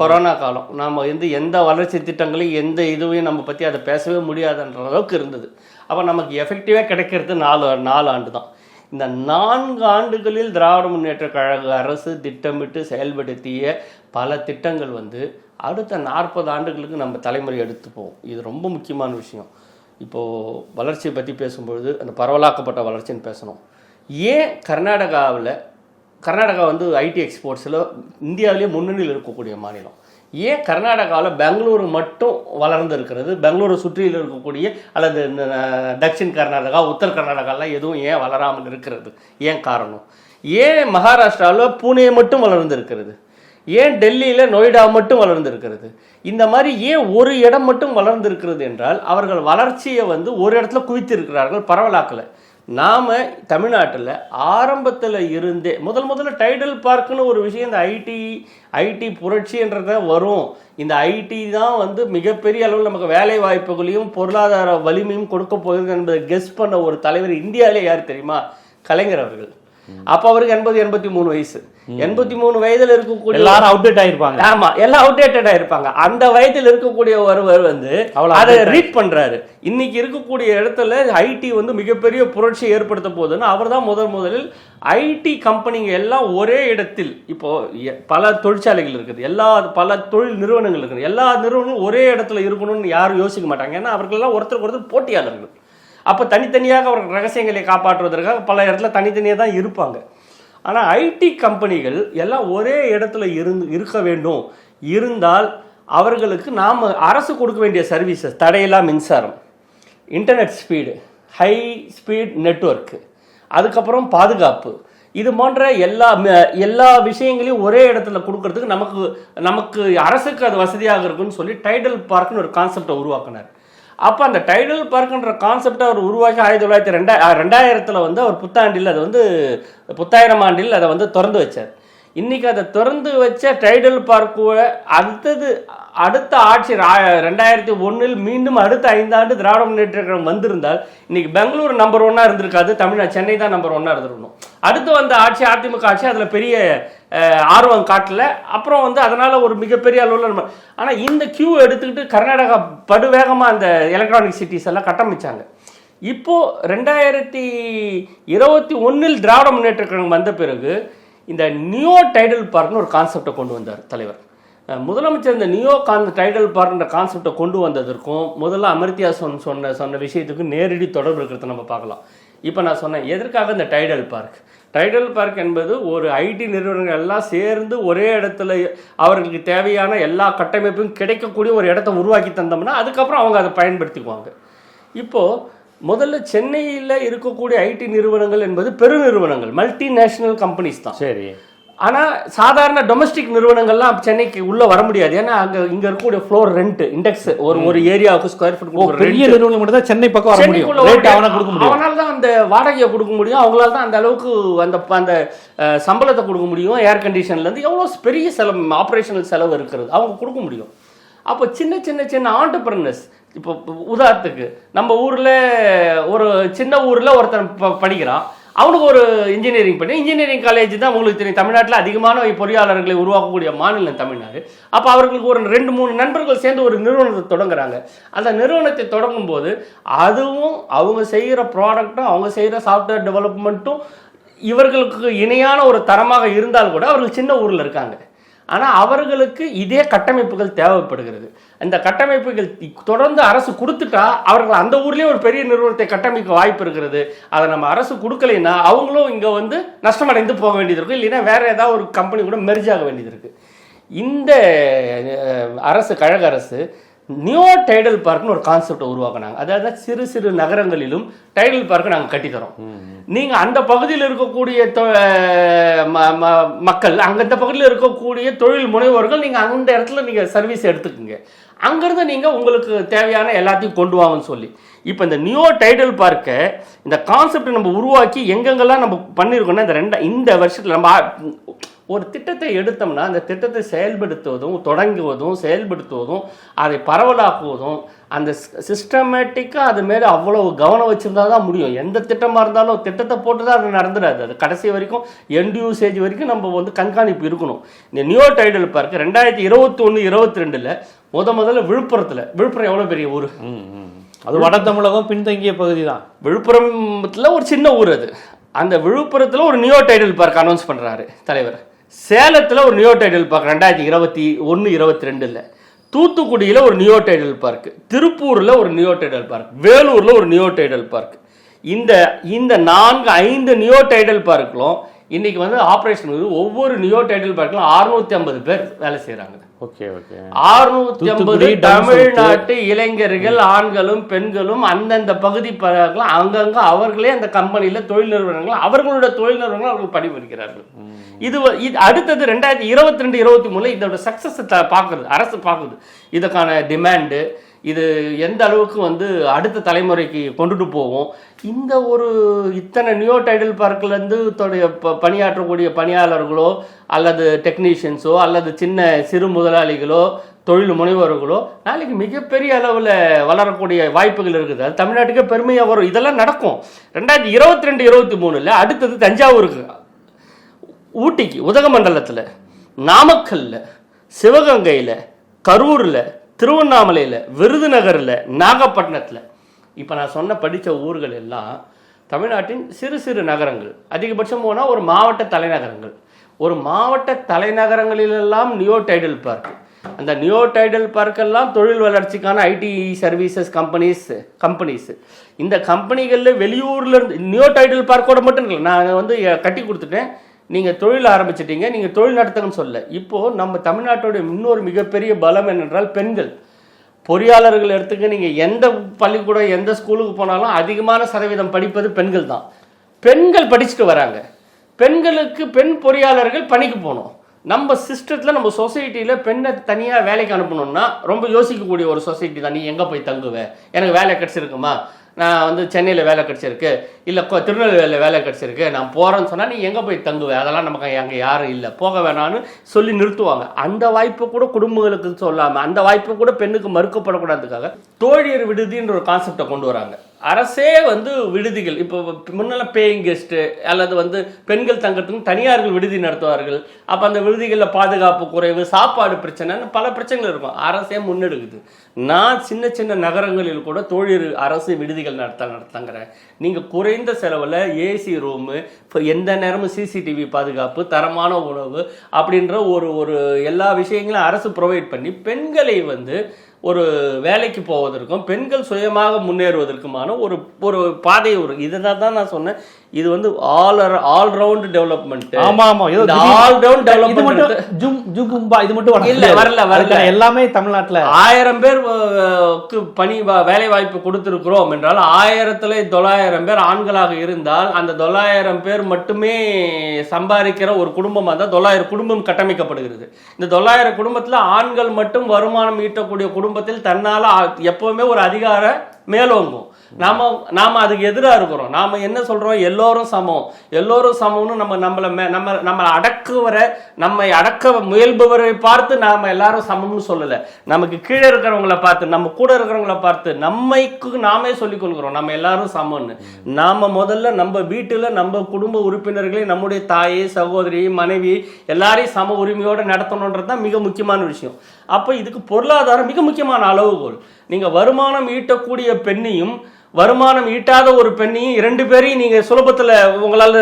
[SPEAKER 2] கொரோனா காலம். நாம் எந்த வளர்ச்சி திட்டங்களையும் எந்த இதுவையும் நம்ம பற்றி அதை பேசவே முடியாதுன்ற அளவுக்கு இருந்தது. அப்போ நமக்கு எஃபெக்டிவாக கிடைக்கிறது 4 ஆண்டு தான். இந்த 4 ஆண்டுகளில் திராவிட முன்னேற்ற கழக அரசு திட்டமிட்டு செயல்படுத்திய பல திட்டங்கள் அடுத்த 40 ஆண்டுகளுக்கு நம்ம தலைமுறை எடுத்து போவோம். இது ரொம்ப முக்கியமான விஷயம். இப்போது வளர்ச்சியை பற்றி பேசும்பொழுது அந்த பரவலாக்கப்பட்ட வளர்ச்சின்னு பேசணும். ஏன் கர்நாடகா ஐடி எக்ஸ்போர்ட்ஸில் இந்தியாவிலேயே முன்னணியில் இருக்கக்கூடிய மாநிலம், ஏன் கர்நாடகாவில் பெங்களூரு மட்டும் வளர்ந்து இருக்கிறது, பெங்களூரு சுற்றியில் இருக்கக்கூடிய அல்லது தக்ஷின் கர்நாடகா உத்தர கர்நாடகாலாம் எதுவும் ஏன் வளராமல் இருக்கிறது? ஏன் காரணம்? ஏன் மகாராஷ்டிராவில் பூனே மட்டும் வளர்ந்து இருக்கிறது? ஏன் டெல்லியில் நொய்டா மட்டும் வளர்ந்துருக்கிறது? இந்த மாதிரி ஏன் ஒரு இடம் மட்டும் வளர்ந்துருக்கிறது என்றால் அவர்கள் வளர்ச்சியை ஒரு இடத்துல குவித்திருக்கிறார்கள், பரவலாக்கலை. நாம் தமிழ்நாட்டில் ஆரம்பத்தில் இருந்தே முதல்ல டைடல் பார்க்குன்னு ஒரு விஷயம், இந்த ஐடி புரட்சின்றத வரும், இந்த ஐடி தான் வந்து மிகப்பெரிய அளவில் நமக்கு வேலை வாய்ப்புகளையும் பொருளாதார வலிமையும் கொடுக்க போகுது என்பதை கெஸ் பண்ண ஒரு தலைவர் இந்தியாவிலே யார் தெரியுமா? கலைஞர் அவர்கள். அப்ப அவருக்கு 83 வயசு. 83 வயதுல இருக்கக்கூடிய
[SPEAKER 1] எல்லாரும் அவுடேட் ஆயிருப்பாங்க.
[SPEAKER 2] ஆமா, எல்லாம் அவுடேட்டடா இருப்பாங்க. அந்த வயதில் இருக்கக்கூடிய ஒருவர் வந்து அதை ரீட் பண்றாரு. இன்னைக்கு இருக்கக்கூடிய இடத்துல ஐடி வந்து மிகப்பெரிய புரட்சியை ஏற்படுத்த போகுதுன்னு அவர் தான் முதலில் ஐடி கம்பெனிங்க எல்லாம் ஒரே இடத்தில், இப்போ பல தொழிற்சாலைகள் இருக்குது, பல தொழில் நிறுவனங்கள் இருக்குது, எல்லா நிறுவனங்களும் ஒரே இடத்துல இருக்கணும்னு யாரும் யோசிக்க மாட்டாங்க. ஏன்னா அவர்களெல்லாம் ஒருத்தருக்கு ஒருத்தர் போட்டியாளர்கள். அப்போ தனித்தனியாக அவர்கள் ரகசியங்களை காப்பாற்றுவதற்காக பல இடத்துல தனித்தனியாக தான் இருப்பாங்க. ஆனால் ஐடி கம்பெனிகள் எல்லாம் ஒரே இடத்துல இருக்க வேண்டும். இருந்தால் அவர்களுக்கு நாம் அரசு கொடுக்க வேண்டிய சர்வீசஸ், தடையில்லா மின்சாரம், internet speed, high speed network, அதுக்கப்புறம் பாதுகாப்பு, இது போன்ற எல்லா விஷயங்களையும் ஒரே இடத்துல கொடுக்கறதுக்கு நமக்கு அரசுக்கு அது வசதியாக இருக்குன்னு சொல்லி டைடல் பார்க்னு ஒரு கான்செப்டை உருவாக்கினார். அப்போ அந்த டைடல் பார்க்குன்ற கான்செப்டை அவர் உருவாக்கி 2000 வந்து அவர் புத்தாண்டில் அதை வந்து 1000ஆம் ஆண்டில் அதை வந்து திறந்து வச்சார். இன்னைக்கு அதை திறந்து வச்ச டைடல் பார்க்க அடுத்த ஆட்சி 2001 மீண்டும் அடுத்த 5 ஆண்டு திராவிட முன்னேற்ற கழகம் வந்திருந்தால் இன்னைக்கு பெங்களூர் நம்பர் 1 இருந்திருக்காது, தமிழ்நாடு சென்னை தான் நம்பர் 1 இருந்திருக்கணும். அடுத்து வந்த ஆட்சி அதிமுக ஆட்சி அதில் பெரிய ஆர்வம் காட்டல. அப்புறம் வந்து அதனால ஒரு மிகப்பெரிய அளவில் ஆனால் இந்த கியூ எடுத்துக்கிட்டு கர்நாடகா படுவேகமாக அந்த எலக்ட்ரானிக் சிட்டிஸ் எல்லாம் கட்டமைச்சாங்க. இப்போ 2021 திராவிட முன்னேற்ற கழகம் வந்த பிறகு இந்த நியோ டைடல் பார்க்னு ஒரு கான்செப்டை கொண்டு வந்தார் தலைவர். முதலமைச்சர் இந்த நியோ டைடல் பார்க்ன்ற கான்செப்டை கொண்டு வந்ததற்கும் முதல்ல அமர்த்தியா சொன்ன விஷயத்துக்கும் நேரடி தொடர்பு இருக்கிறத நம்ம பார்க்கலாம். இப்போ நான் சொன்னேன் எதற்காக இந்த டைடல் பார்க் என்பது ஒரு ஐடி நிறுவனங்கள் எல்லாம் சேர்ந்து ஒரே இடத்துல அவர்களுக்கு தேவையான எல்லா கட்டமைப்பும் கிடைக்கக்கூடிய ஒரு இடத்த உருவாக்கி தந்தோம்னா அதுக்கப்புறம் அவங்க அதை பயன்படுத்திக்குவாங்க. இப்போது முதல்ல சென்னையில் இருக்கக்கூடிய ஐடி நிறுவனங்கள் என்பது பெருநிறுவனங்கள், மல்டிநேஷனல் கம்பெனிஸ் தான்.
[SPEAKER 1] சரி.
[SPEAKER 2] ஆனால் சாதாரண டொமஸ்டிக் நிறுவனங்கள்லாம் சென்னைக்கு உள்ளே வர முடியாது. ஏன்னா இங்கே இருக்கக்கூடிய ஃப்ளோர் ரெண்ட் இண்டெக்ஸ் ஒரு ஏரியாவுக்கு ஸ்கொயர் ஃபுட்
[SPEAKER 1] பெரிய நிறுவனம் மட்டும் தான் சென்னை பக்கம் வர முடியும்.
[SPEAKER 2] அவனால தான் அந்த வாடகையை கொடுக்க முடியும், அவங்களால தான் அந்த அளவுக்கு அந்த சம்பளத்தை கொடுக்க முடியும். ஏர் கண்டிஷன்லேருந்து எவ்வளோ பெரிய செலவு, ஆப்ரேஷனல் செலவு இருக்கிறது அவங்க கொடுக்க முடியும். அப்போ சின்ன ஆண்டர்பிரனர்ஸ், இப்போ உதாரணத்துக்கு நம்ம ஊரில் ஒரு சின்ன ஊரில் ஒருத்தன் படிக்கிறான், அவனுக்கு ஒரு இன்ஜினியரிங் காலேஜ் தான் உங்களுக்கு தெரியும். தமிழ்நாட்டில் அதிகமான பொறியாளர்களை உருவாக்கக்கூடிய மாநிலம் தமிழ்நாடு. அப்போ அவர்களுக்கு ஒரு 2-3 நண்பர்கள் சேர்ந்து ஒரு நிறுவனத்தை தொடங்குறாங்க. அந்த நிறுவனத்தை தொடங்கும் போது அதுவும் அவங்க செய்கிற ப்ராடக்டும் அவங்க செய்கிற சாஃப்ட்வேர் டெவலப்மெண்ட்டும் இவர்களுக்கு இணையான ஒரு தரமாக இருந்தால் கூட அவர்கள் சின்ன ஊரில் இருக்காங்க. ஆனால் அவர்களுக்கு இதே கட்டமைப்புகள் தேவைப்படுகிறது. அந்த கட்டமைப்புகள் தொடர்ந்து அரசு கொடுத்துட்டா அவர்கள் அந்த ஊர்லேயே ஒரு பெரிய நிறுவனத்தை கட்டமைக்க வாய்ப்பு இருக்கிறது. அதை நம்ம அரசு கொடுக்கலைன்னா அவங்களும் இங்கே வந்து நஷ்டமடைந்து போக வேண்டியது இருக்கும், இல்லைன்னா வேற ஏதாவது ஒரு கம்பெனி கூட மெர்ஜ் ஆக வேண்டியது இருக்கு. இந்த கழக அரசு நியோ டைடல் பார்க்னு ஒரு கான்செப்டை உருவாக்குனாங்க. அதாவது சிறு நகரங்களிலும் டைடல் பார்க்கை நாங்கள் கட்டித்தரோம். நீங்கள் அந்த பகுதியில் இருக்கக்கூடிய மக்கள், அந்த பகுதியில் இருக்கக்கூடிய தொழில் முனைவோர்கள் நீங்கள் அந்த இடத்துல நீங்கள் சர்வீஸ் எடுத்துக்கோங்க, அங்கிருந்து நீங்கள் உங்களுக்கு தேவையான எல்லாத்தையும் கொண்டு வாங்கன்னு சொல்லி இப்போ இந்த நியோ டைடல் பார்க்கை இந்த கான்செப்டை நம்ம உருவாக்கி எங்கெங்கெல்லாம் நம்ம பண்ணியிருக்கோம்னா இந்த வருஷத்தில் நம்ம ஒரு திட்டத்தை எடுத்தோம்னா அந்த திட்டத்தை செயல்படுத்துவதும் அதை பரவலாக்குவதும் அந்த சிஸ்டமேட்டிக்காக அது மேலே அவ்வளோ கவனம் வச்சுருந்தா தான் முடியும். எந்த திட்டமாக இருந்தாலும் திட்டத்தை போட்டு தான் அது நடந்துடாது. அது கடைசி வரைக்கும் எண்ட் யூசேஜ் வரைக்கும் நம்ம வந்து கண்காணிப்பு இருக்கணும். இந்த நியோ டைடல் பார்க் 2021-22 முதல்ல விழுப்புரம் எவ்வளோ பெரிய ஊர்,
[SPEAKER 1] அது வட தமிழகம் பின்தங்கிய பகுதி தான்.
[SPEAKER 2] விழுப்புரத்தில் ஒரு சின்ன ஊர் அது. அந்த விழுப்புரத்தில் ஒரு நியோ டைடல் பார்க் அனௌன்ஸ் பண்ணுறாரு தலைவர். சேலத்தில் ஒரு நியோ டைடல் பார்க் 2021-22. தூத்துக்குடியில் ஒரு நியோ டைடல் பார்க், திருப்பூரில் ஒரு நியோ டைடல் பார்க், வேலூரில் ஒரு நியோ டைடல் பார்க். இந்த 4-5 நியோ டைடல் பார்க்களும் இன்னைக்கு வந்து ஆப்ரேஷன் ஒவ்வொரு நியோ டைடல் பார்க்களும் 650 பேர் வேலை செய்கிறாங்க. 650 தமிழ்நாட்டு இளைஞர்கள், ஆண்களும் பெண்களும் அந்தந்த பகுதி அங்கங்க அவர்களே அந்த கம்பெனியில தொழில் நிறுவனங்கள், அவர்களுடைய தொழில் நிறுவனங்கள் அவர்கள் பணிபுரிகிறார்கள். இது அடுத்தது 2022-23 இதோட சக்சஸ் பார்க்குது, அரசு பார்க்குது. இதுக்கான டிமாண்டு இது எந்த அளவுக்கு வந்து அடுத்த தலைமுறைக்கு கொண்டுட்டு போவோம். இந்த இத்தனை நியோ டைடல் பார்க்லேருந்து பணியாற்றக்கூடிய பணியாளர்களோ அல்லது டெக்னீஷியன்ஸோ அல்லது சிறு முதலாளிகளோ தொழில் முனைவோர்களோ நாளைக்கு மிகப்பெரிய அளவில் வளரக்கூடிய வாய்ப்புகள் இருக்குது. அது தமிழ்நாட்டுக்கே பெருமையாக வரும். இதெல்லாம் நடக்கும். 2022-23 அடுத்தது தஞ்சாவூருக்கு, ஊட்டிக்கு, உதகமண்டலத்தில், நாமக்கல்ல, சிவகங்கையில், கரூரில், திருவண்ணாமலையில், விருதுநகரில், நாகப்பட்டினத்தில், இப்போ நான் சொன்ன படித்த ஊர்கள் எல்லாம் தமிழ்நாட்டின் சிறு சிறு நகரங்கள். அதிகபட்சம் போனால் ஒரு மாவட்ட தலைநகரங்கள். ஒரு மாவட்ட தலைநகரங்களிலெல்லாம் நியோ டைடல் பார்க். அந்த நியோ டைடல் பார்க்கெல்லாம் தொழில் வளர்ச்சிக்கான ஐடி சர்வீசஸ் கம்பெனிஸ். இந்த கம்பெனிகளில் வெளியூரில் இருந்து நியோ டைடல் பார்க்கோட மட்டும் இல்லை, நான் வந்து கட்டி கொடுத்துட்டேன், நீங்கள் தொழில் ஆரம்பிச்சிட்டீங்க, நீங்கள் தொழில் நடத்துங்கன்னு சொல்ல. இப்போது நம்ம தமிழ்நாட்டோட இன்னொரு மிகப்பெரிய பலம் என்னென்றால் பெண்கள். பொறியாளர்கள் எடுத்துக்க நீங்கள் எந்த பள்ளிக்கூடம் எந்த ஸ்கூலுக்கு போனாலும் அதிகமான சதவீதம் படிப்பது பெண்கள் தான். பெண்கள் படிச்சுட்டு வராங்க. பெண்களுக்கு பெண் பொறியாளர்கள் பணிக்கு போகணும். நம்ம சிஸ்டத்தில் நம்ம சொசைட்டியில் பெண்ணை தனியாக வேலைக்கு அனுப்பணும்னா ரொம்ப யோசிக்கக்கூடிய ஒரு சொசைட்டி தான். நீ எங்கே போய் தங்குவேன், எனக்கு வேலை கிடச்சிருக்குமா, நான் வந்து சென்னையில் வேலை கிடச்சிருக்கு, இல்லை திருநெல்வேலியில் வேலை கிடச்சிருக்கு, நான் போகிறேன்னு சொன்னால் நீ எங்கே போய் தங்குவேன், அதெல்லாம் நமக்கு அங்கே யாரும் இல்லை, போக வேணான்னு சொல்லி நிறுத்துவாங்க. அந்த வாய்ப்பு கூட குடும்பங்களுக்கு சொல்லாமல், அந்த வாய்ப்பு கூட பெண்ணுக்கு மறுக்கப்படக்கூடாதுக்காக தோழியர் விடுதின்ற ஒரு கான்செப்டை கொண்டு வராங்க. அரசே வந்து விடுதிகள், இப்போ முன்னெல்லாம் பேயிங் கெஸ்ட்டு அல்லது வந்து பெண்கள் தங்கத்துக்கு தனியார்கள் விடுதி நடத்துவார்கள். அப்போ அந்த விடுதிகளில் பாதுகாப்பு குறைவு, சாப்பாடு பிரச்சனைன்னு பல பிரச்சனைகள் இருக்கும். அரசே முன்னெடுக்குது. நான் சின்ன சின்ன நகரங்களில் கூட தோழியர் அரசு விடுதிகள் நடத்துங்கிறேன். நீங்கள் குறைந்த செலவில் ஏசி ரூமு, எந்த நேரமும் சிசிடிவி பாதுகாப்பு, தரமான உணவு அப்படின்ற ஒரு எல்லா விஷயங்களும் அரசு ப்ரொவைட் பண்ணி பெண்களை வந்து ஒரு வேலைக்கு போவதற்கும் பெண்கள் சுயமாக முன்னேறுவதற்குமான ஒரு பாதை. இதை தான் நான் சொன்னேன், இது வந்து ஆல் ரவுண்ட் டெவலப்மெண்ட்.
[SPEAKER 1] ஆமா ஆமா,
[SPEAKER 2] ஆல் ரவுண்ட் டெவலப்மெண்ட்.
[SPEAKER 1] இது மட்டும்
[SPEAKER 2] இல்ல, வரல.
[SPEAKER 1] எல்லாமே தமிழ்நாட்டுல
[SPEAKER 2] 1000 பேருக்கு பணி வேலை வாய்ப்பு கொடுத்திருக்கிறோம் என்றால் 1000-900 பேர் ஆண்களாக இருந்தால் அந்த 900 பேர் மட்டுமே சம்பாதிக்கிற ஒரு குடும்பமா தான் 900 குடும்பம் கட்டமைக்கப்படுகிறது. இந்த 900 குடும்பத்துல ஆண்கள் மட்டும் வருமானம் ஈட்டக்கூடிய குடும்பத்தில் தன்னால எப்பவுமே ஒரு அதிகார மேலோங்கும். நாம அதுக்கு எதிராக இருக்கிறோம். நாம என்ன சொல்றோம், எல்லோரும் சமம்னு நம்மளை நம்மை அடக்க முயல்பவரை பார்த்து நாம எல்லாரும் சமம்னு சொல்லல. நமக்கு கீழே இருக்கிறவங்களை பார்த்து, நம்ம கூட இருக்கிறவங்களை பார்த்து நாமே சொல்லிக் கொள்கிறோம் நம்ம எல்லாரும் சமம்னு. நாம முதல்ல நம்ம வீட்டுல நம்ம குடும்ப உறுப்பினர்களை, நம்முடைய தாயை, சகோதரி, மனைவி எல்லாரையும் சம உரிமையோட நடத்தணுன்றது தான் மிக முக்கியமான விஷயம். அப்ப இதுக்கு பொருளாதாரம் மிக முக்கியமான அளவுகோல். நீங்க வருமானம் ஈட்டக்கூடிய பெண்ணையும் வருமானம் ஈட்டாத ஒரு பெண்ணையும் 2 பேரையும் நீங்க சுலபத்தில் உங்களால்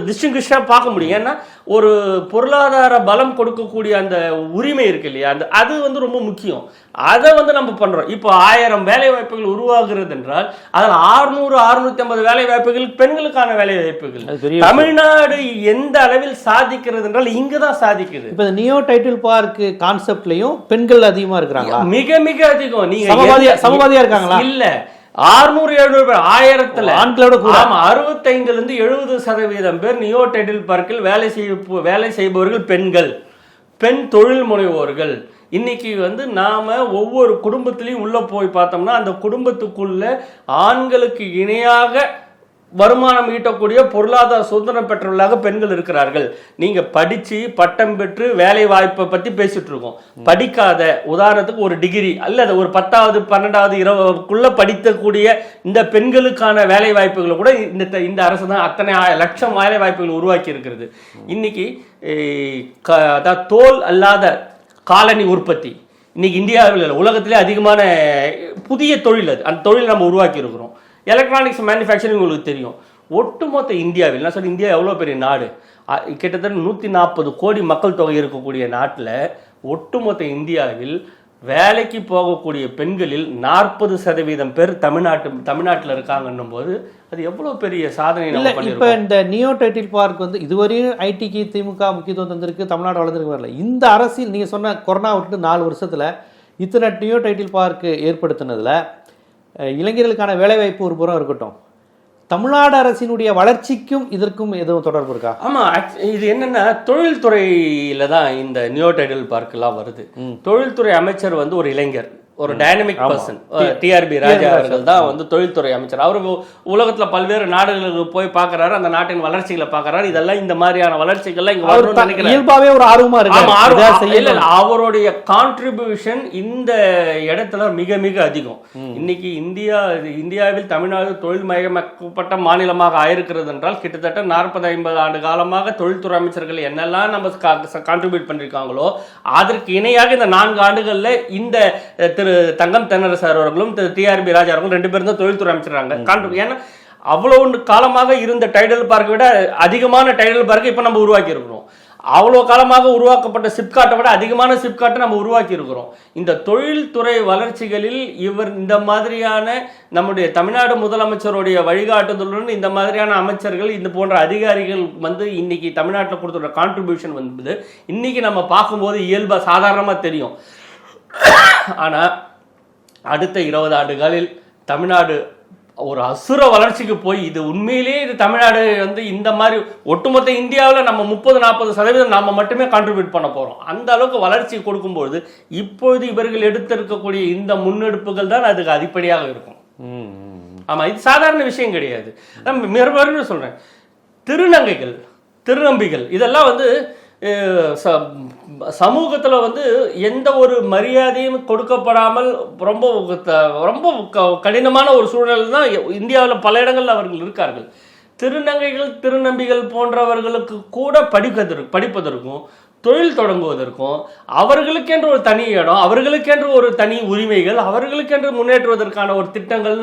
[SPEAKER 2] டிஸ்டிங்விஷாக பார்க்க முடியும். ஏன்னா ஒரு பொருளாதார பலம் கொடுக்கக்கூடிய அந்த உரிமை இருக்கு இல்லையா, அது வந்து ரொம்ப முக்கியம். அதை வந்து நம்ம பண்றோம். இப்போ 1000 வேலை வாய்ப்புகள் உருவாகிறது என்றால் அதில் 600-650 வேலை வாய்ப்புகள் பெண்களுக்கான வேலை வாய்ப்புகள். தமிழ்நாடு எந்த அளவில் சாதிக்கிறது என்றால் இங்கதான் சாதிக்குது.
[SPEAKER 1] இப்போ நியோ டைட்டில் பார்க் கான்செப்ட்லயும் பெண்கள் அதிகமா இருக்கிறாங்க,
[SPEAKER 2] மிக மிக அதிகம். நீங்க
[SPEAKER 1] சமவாதியா இருக்காங்களா?
[SPEAKER 2] இல்ல, 600-700 பேர், 1000
[SPEAKER 1] ஆண்களோட கூட
[SPEAKER 2] 65-70% பேர் நியோ டைட்டில் பார்க்கில் வேலை செய்பவர்கள் பெண் தொழில் முனைவோர்கள். இன்னைக்கு வந்து நாம ஒவ்வொரு குடும்பத்திலையும் உள்ள போய் பார்த்தோம்னா அந்த குடும்பத்துக்குள்ள ஆண்களுக்கு இணையாக வருமானம் ஈட்டக்கூடிய பொருளாதார சுதந்திரம் பெற்றவர்களாக பெண்கள் இருக்கிறார்கள். நீங்க படிச்சு பட்டம் பெற்று வேலை வாய்ப்பை பத்தி பேசிட்டு இருக்கோம். படிக்காத, உதாரணத்துக்கு ஒரு டிகிரி அல்லது ஒரு 10வது 12வது 20க்குள்ள படிக்கக்கூடிய இந்த பெண்களுக்கான வேலை வாய்ப்புகளை கூட இந்த அரசு தான் அத்தனை லட்சம் வேலை வாய்ப்புகள் உருவாக்கி இருக்கிறது. இன்னைக்கு தோல் அல்லாத காலனி உற்பத்தி இன்னைக்கு இந்தியாவில் உலகத்திலே அதிகமான புதிய தொழில். அது அந்த தொழில் நம்ம உருவாக்கி இருக்கிறோம். எலக்ட்ரானிக்ஸ் மேனுஃபேக்சரிங் உங்களுக்கு தெரியும். ஒட்டுமொத்த இந்தியாவில், நான் சொல்ல இந்தியா எவ்வளோ பெரிய நாடு, கிட்டத்தட்ட 140 கோடி மக்கள் தொகை இருக்கக்கூடிய நாட்டில் ஒட்டுமொத்த இந்தியாவில் வேலைக்கு போகக்கூடிய பெண்களில் 40% பேர் தமிழ்நாட்டில் இருக்காங்கன்னும் போது அது எவ்வளோ பெரிய சாதனை.
[SPEAKER 1] இப்போ இந்த நியோ டைட்டில் பார்க் வந்து இதுவரையும் ஐடிக்கு திமுக முக்கியத்துவம் தந்திருக்கு, தமிழ்நாடு வளர்ந்துருக்கு வரல. இந்த அரசியல் நீங்கள் சொன்ன கொரோனா விட்டு 4 வருஷத்தில் இத்தனை நியோ டைட்டில் பார்க் ஏற்படுத்தினதில் இளைஞர்களுக்கான வேலைவாய்ப்பு ஒரு புறம் இருக்கட்டும், தமிழ்நாடு அரசினுடைய வளர்ச்சிக்கும் இதற்கும் எதுவும் தொடர்பு இருக்கா?
[SPEAKER 2] ஆமா, இது என்னன்னா தொழில்துறையில தான் இந்த நியோ டைட்டில் பார்க்கெல்லாம் வருது. தொழில்துறை அமைச்சர் வந்து ஒரு இளைஞர், ஒரு டைனமிக் பர்சன் டிஆர்பி ராஜா அவர்கள் தான் வந்து தொழில்துறை அமைச்சர். அவரு உலகத்துல பல்வேறு நாடுகளுக்கு போய் பார்க்கறாரு, அந்த நாட்டின் வளர்ச்சிகளை பார்க்கறாரு. இதெல்லாம் இந்த மாதிரியான வளர்ச்சிகள்லாம் இங்க வரணும்னு நினைக்கிறாரு.
[SPEAKER 1] இயல்பாவே ஒரு ஆர்வமா இருக்கு.
[SPEAKER 2] அவருடைய கான்ட்ரிபியூஷன் இந்த இடத்துல மிக மிக அதிகம். இன்னைக்கு இந்தியாவில் தமிழ்நாடு தொழில் மயமாக்கப்பட்ட மாநிலமாக ஆயிருக்கிறது என்றால் கிட்டத்தட்ட 40-50 ஆண்டு காலமாக தொழில்துறை அமைச்சர்கள் என்னெல்லாம் நம்ம கான்ட்ரிபியூட் பண்ணிருக்காங்களோ அதற்கு இணையாக இந்த 4 ஆண்டுகள்ல இந்த திரு தங்கம் தென்னரசு அவர்களும் திரு டிஆர்பி ராஜா அவர்களும் 2 பேரும் தான் தொழில்துறை அமைச்சராங்க. ஏன்னா அவ்வளவு காலமாக இருந்த டைடல் பார்க்கை விட அதிகமான டைடல் பார்க்கை இப்ப நம்ம உருவாக்கி இருக்கிறோம். அவ்வளோ காலமாக உருவாக்கப்பட்ட சிப்காட்டை விட அதிகமான சிப்காட்டை நம்ம உருவாக்கி இருக்கிறோம். இந்த தொழில்துறை வளர்ச்சிகளில் இந்த மாதிரியான நம்முடைய தமிழ்நாடு முதலமைச்சருடைய வழிகாட்டுதலுடன் இந்த மாதிரியான அமைச்சர்கள் இந்த போன்ற அதிகாரிகள் வந்து இன்னைக்கு தமிழ்நாட்டில் கொடுத்துற கான்ட்ரிபியூஷன் வந்து இன்னைக்கு நம்ம பார்க்கும்போது இயல்பா சாதாரணமா தெரியும். ஆனா அடுத்த 20 ஆண்டுகளில் தமிழ்நாடு ஒரு அசுர வளர்ச்சிக்கு போய் இது உண்மையிலேயே இது தமிழ்நாடு வந்து இந்த மாதிரி ஒட்டுமொத்த இந்தியாவில் நம்ம 30-40% நாம மட்டுமே கான்ட்ரிபியூட் பண்ண போறோம். அந்த அளவுக்கு வளர்ச்சி கொடுக்கும்போது இப்பொழுது இவர்கள் எடுத்திருக்கக்கூடிய இந்த முன்னெடுப்புகள் தான் அதுக்கு அடிப்படையாக இருக்கும். ஆமா, இது சாதாரண விஷயம் கிடையாது. மறுபடியும் சொல்றேன், திருநம்பிகள் இதெல்லாம் வந்து சமூகத்துல வந்து எந்த ஒரு மரியாதையும் கொடுக்கப்படாமல் ரொம்ப ரொம்ப கடினமான ஒரு சூழல் தான் இந்தியாவில் பல இடங்கள்ல அவர்கள் இருக்கார்கள். திருநம்பிகள் போன்றவர்களுக்கு கூட படிப்பதற்கும் தொழில் தொடங்குவதற்கும் அவர்களுக்கென்று ஒரு தனி இடம், அவர்களுக்கென்று ஒரு தனி உரிமைகள், அவர்களுக்கென்று முன்னேற்றுவதற்கான ஒரு திட்டங்கள்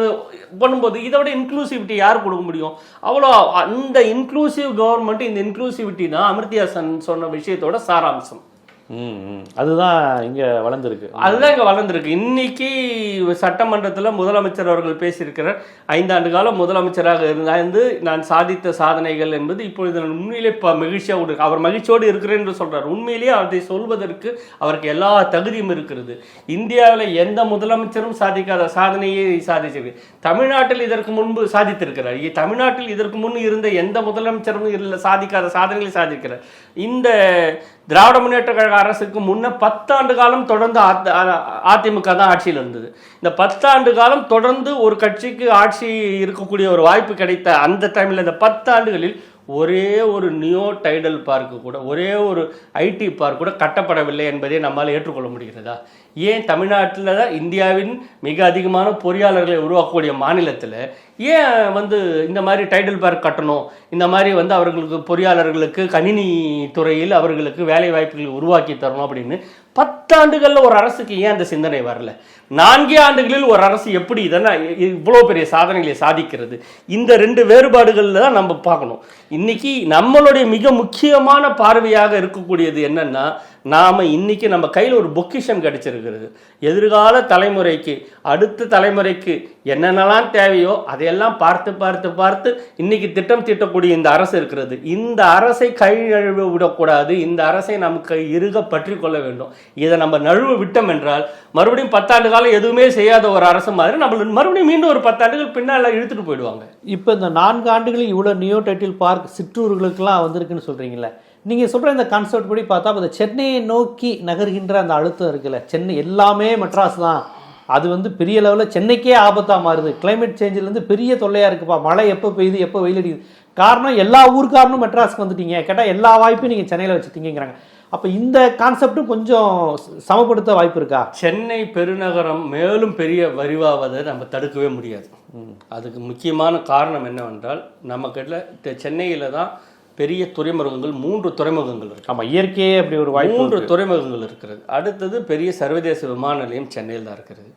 [SPEAKER 2] பண்ணும்போது இதை விட இன்க்ளூசிவிட்டி யார் கொடுக்க முடியும்? அவ்வளோ அந்த இன்க்ளூசிவ் கவர்மெண்ட், இந்த இன்க்ளூசிவிட்டி தான் அமிர்தா சென் சொன்ன விஷயத்தோட சாராம்சம்.
[SPEAKER 1] அதுதான் இங்க வளர்ந்துருக்கு. இன்னைக்கு சட்டமன்றத்தில் முதலமைச்சர் அவர்கள் பேசியிருக்கிறார். 5 ஆண்டு காலம் முதலமைச்சராக இருந்து நான் சாதித்த சாதனைகள் என்பது இப்பொழுது உண்மையிலே மகிழ்ச்சியாக அவர் மகிழ்ச்சியோடு இருக்கிறேன் என்று சொல்றார். உண்மையிலேயே அதை சொல்வதற்கு அவருக்கு எல்லா தகுதியும் இருக்கிறது. இந்தியாவில் எந்த முதலமைச்சரும் சாதிக்காத சாதனையை சாதிச்சிருக்கு. தமிழ்நாட்டில் இதற்கு முன்பு சாதித்திருக்கிறார். தமிழ்நாட்டில் இதற்கு முன் இருந்த எந்த முதலமைச்சரும் சாதிக்காத சாதனைகளை சாதிக்கிறார். இந்த திராவிட முன்னேற்ற கழக அரசுக்கு முன்ன 10 ஆண்டு காலம் தொடர்ந்து அதிமுக தான் ஆட்சியில் இருந்தது. இந்த 10 ஆண்டு காலம் தொடர்ந்து ஒரு கட்சிக்கு ஆட்சி இருக்கக்கூடிய ஒரு வாய்ப்பு கிடைத்த அந்த டைம்ல இந்த 10 ஆண்டுகளில் ஒரே ஒரு நியோ டைடல் பார்க்கு கூட, ஒரே ஒரு ஐடி பார்க் கூட கட்டப்படவில்லை என்பதை நம்மால் ஏற்றுக்கொள்ள முடிகிறதா? ஏன் தமிழ்நாட்டில் தான் இந்தியாவின் மிக அதிகமான பொறியாளர்களை உருவாக்கக்கூடிய மாநிலத்தில் ஏன் வந்து இந்த மாதிரி டைடல் பார்க் கட்டணும், இந்த மாதிரி வந்து அவர்களுக்கு பொறியாளர்களுக்கு கணினி துறையில் அவர்களுக்கு வேலை வாய்ப்புகளை உருவாக்கி தரணும் அப்படின்னு 10 ஆண்டுகளில் ஒரு அரசுக்கு ஏன் அந்த சிந்தனை வரல? 4 ஆண்டுகளில் ஒரு அரசு எப்படி இதெல்லாம் இவ்வளோ பெரிய சாதனைகளை சாதிக்கிறது? இந்த 2 வேறுபாடுகளில் தான் நம்ம பார்க்கணும். இன்னைக்கு நம்மளுடைய மிக முக்கியமான பார்வையாக இருக்கக்கூடியது என்னன்னா, நாம இன்னைக்கு நம்ம கையில் ஒரு பொக்கிஷம் கிடைச்சிருக்கிறது. எதிர்கால தலைமுறைக்கு, அடுத்த தலைமுறைக்கு என்னென்னலாம் தேவையோ அதையெல்லாம் பார்த்து பார்த்து பார்த்து இன்னைக்கு திட்டம் தீட்டக்கூடிய இந்த அரசு இருக்கிறது. இந்த அரசை கை நழுவ விடக்கூடாது. இந்த அரசை நமக்கு இறுக பற்றி கொள்ள வேண்டும். இதை நம்ம நழுவ விட்டோம் என்றால் மறுபடியும் 10 ஆண்டு காலம் எதுவுமே செய்யாத ஒரு அரசு மாதிரி நம்ம மறுபடியும் மீண்டும் ஒரு 10 ஆண்டுகள் பின்னால் இழுத்துட்டு போயிடுவாங்க. இப்போ இந்த 4 ஆண்டுகளில் இவ்வளோ நியோ டைட்டில் பார்க் சிற்றூர்களுக்கெல்லாம் வந்திருக்குன்னு சொல்றீங்களே, நீங்கள் சொல்கிற இந்த கான்செப்ட் படி பார்த்தா அந்த சென்னையை நோக்கி நகர்கின்ற அந்த அழுத்தம் இருக்குல்ல, சென்னை எல்லாமே மெட்ராஸ் தான், அது வந்து பெரிய லெவலில் சென்னைக்கே ஆபத்தாக மாறுது. கிளைமேட் சேஞ்சிலேருந்து பெரிய தொல்லையாக இருக்குப்பா, மழை எப்போ பெய்யுது எப்போ வெயில் அடிக்குது, காரணம் எல்லா ஊருக்காரனும் மெட்ராஸ்க்கு வந்துட்டீங்க, கேட்டால் எல்லா வாய்ப்பையும் நீங்கள் சென்னையில் வச்சுட்டீங்கிறாங்க. அப்போ இந்த கான்செப்டும் கொஞ்சம் சமப்படுத்த வாய்ப்பு இருக்கா?
[SPEAKER 2] சென்னை பெருநகரம் மேலும் பெரிய விரிவாவதை நம்ம தடுக்கவே முடியாது. அதுக்கு முக்கியமான காரணம் என்னவென்றால், நம்ம கிட்ட சென்னையில் தான் பெரிய துறைமுகங்கள், 3 துறைமுகங்கள் இருக்கு.
[SPEAKER 1] ஆமாம், இயற்கையே அப்படி ஒரு வாய்ப்பு,
[SPEAKER 2] 3 துறைமுகங்கள் இருக்கிறது. அடுத்தது பெரிய சர்வதேச விமான நிலையம் சென்னையில் தான் இருக்கிறது.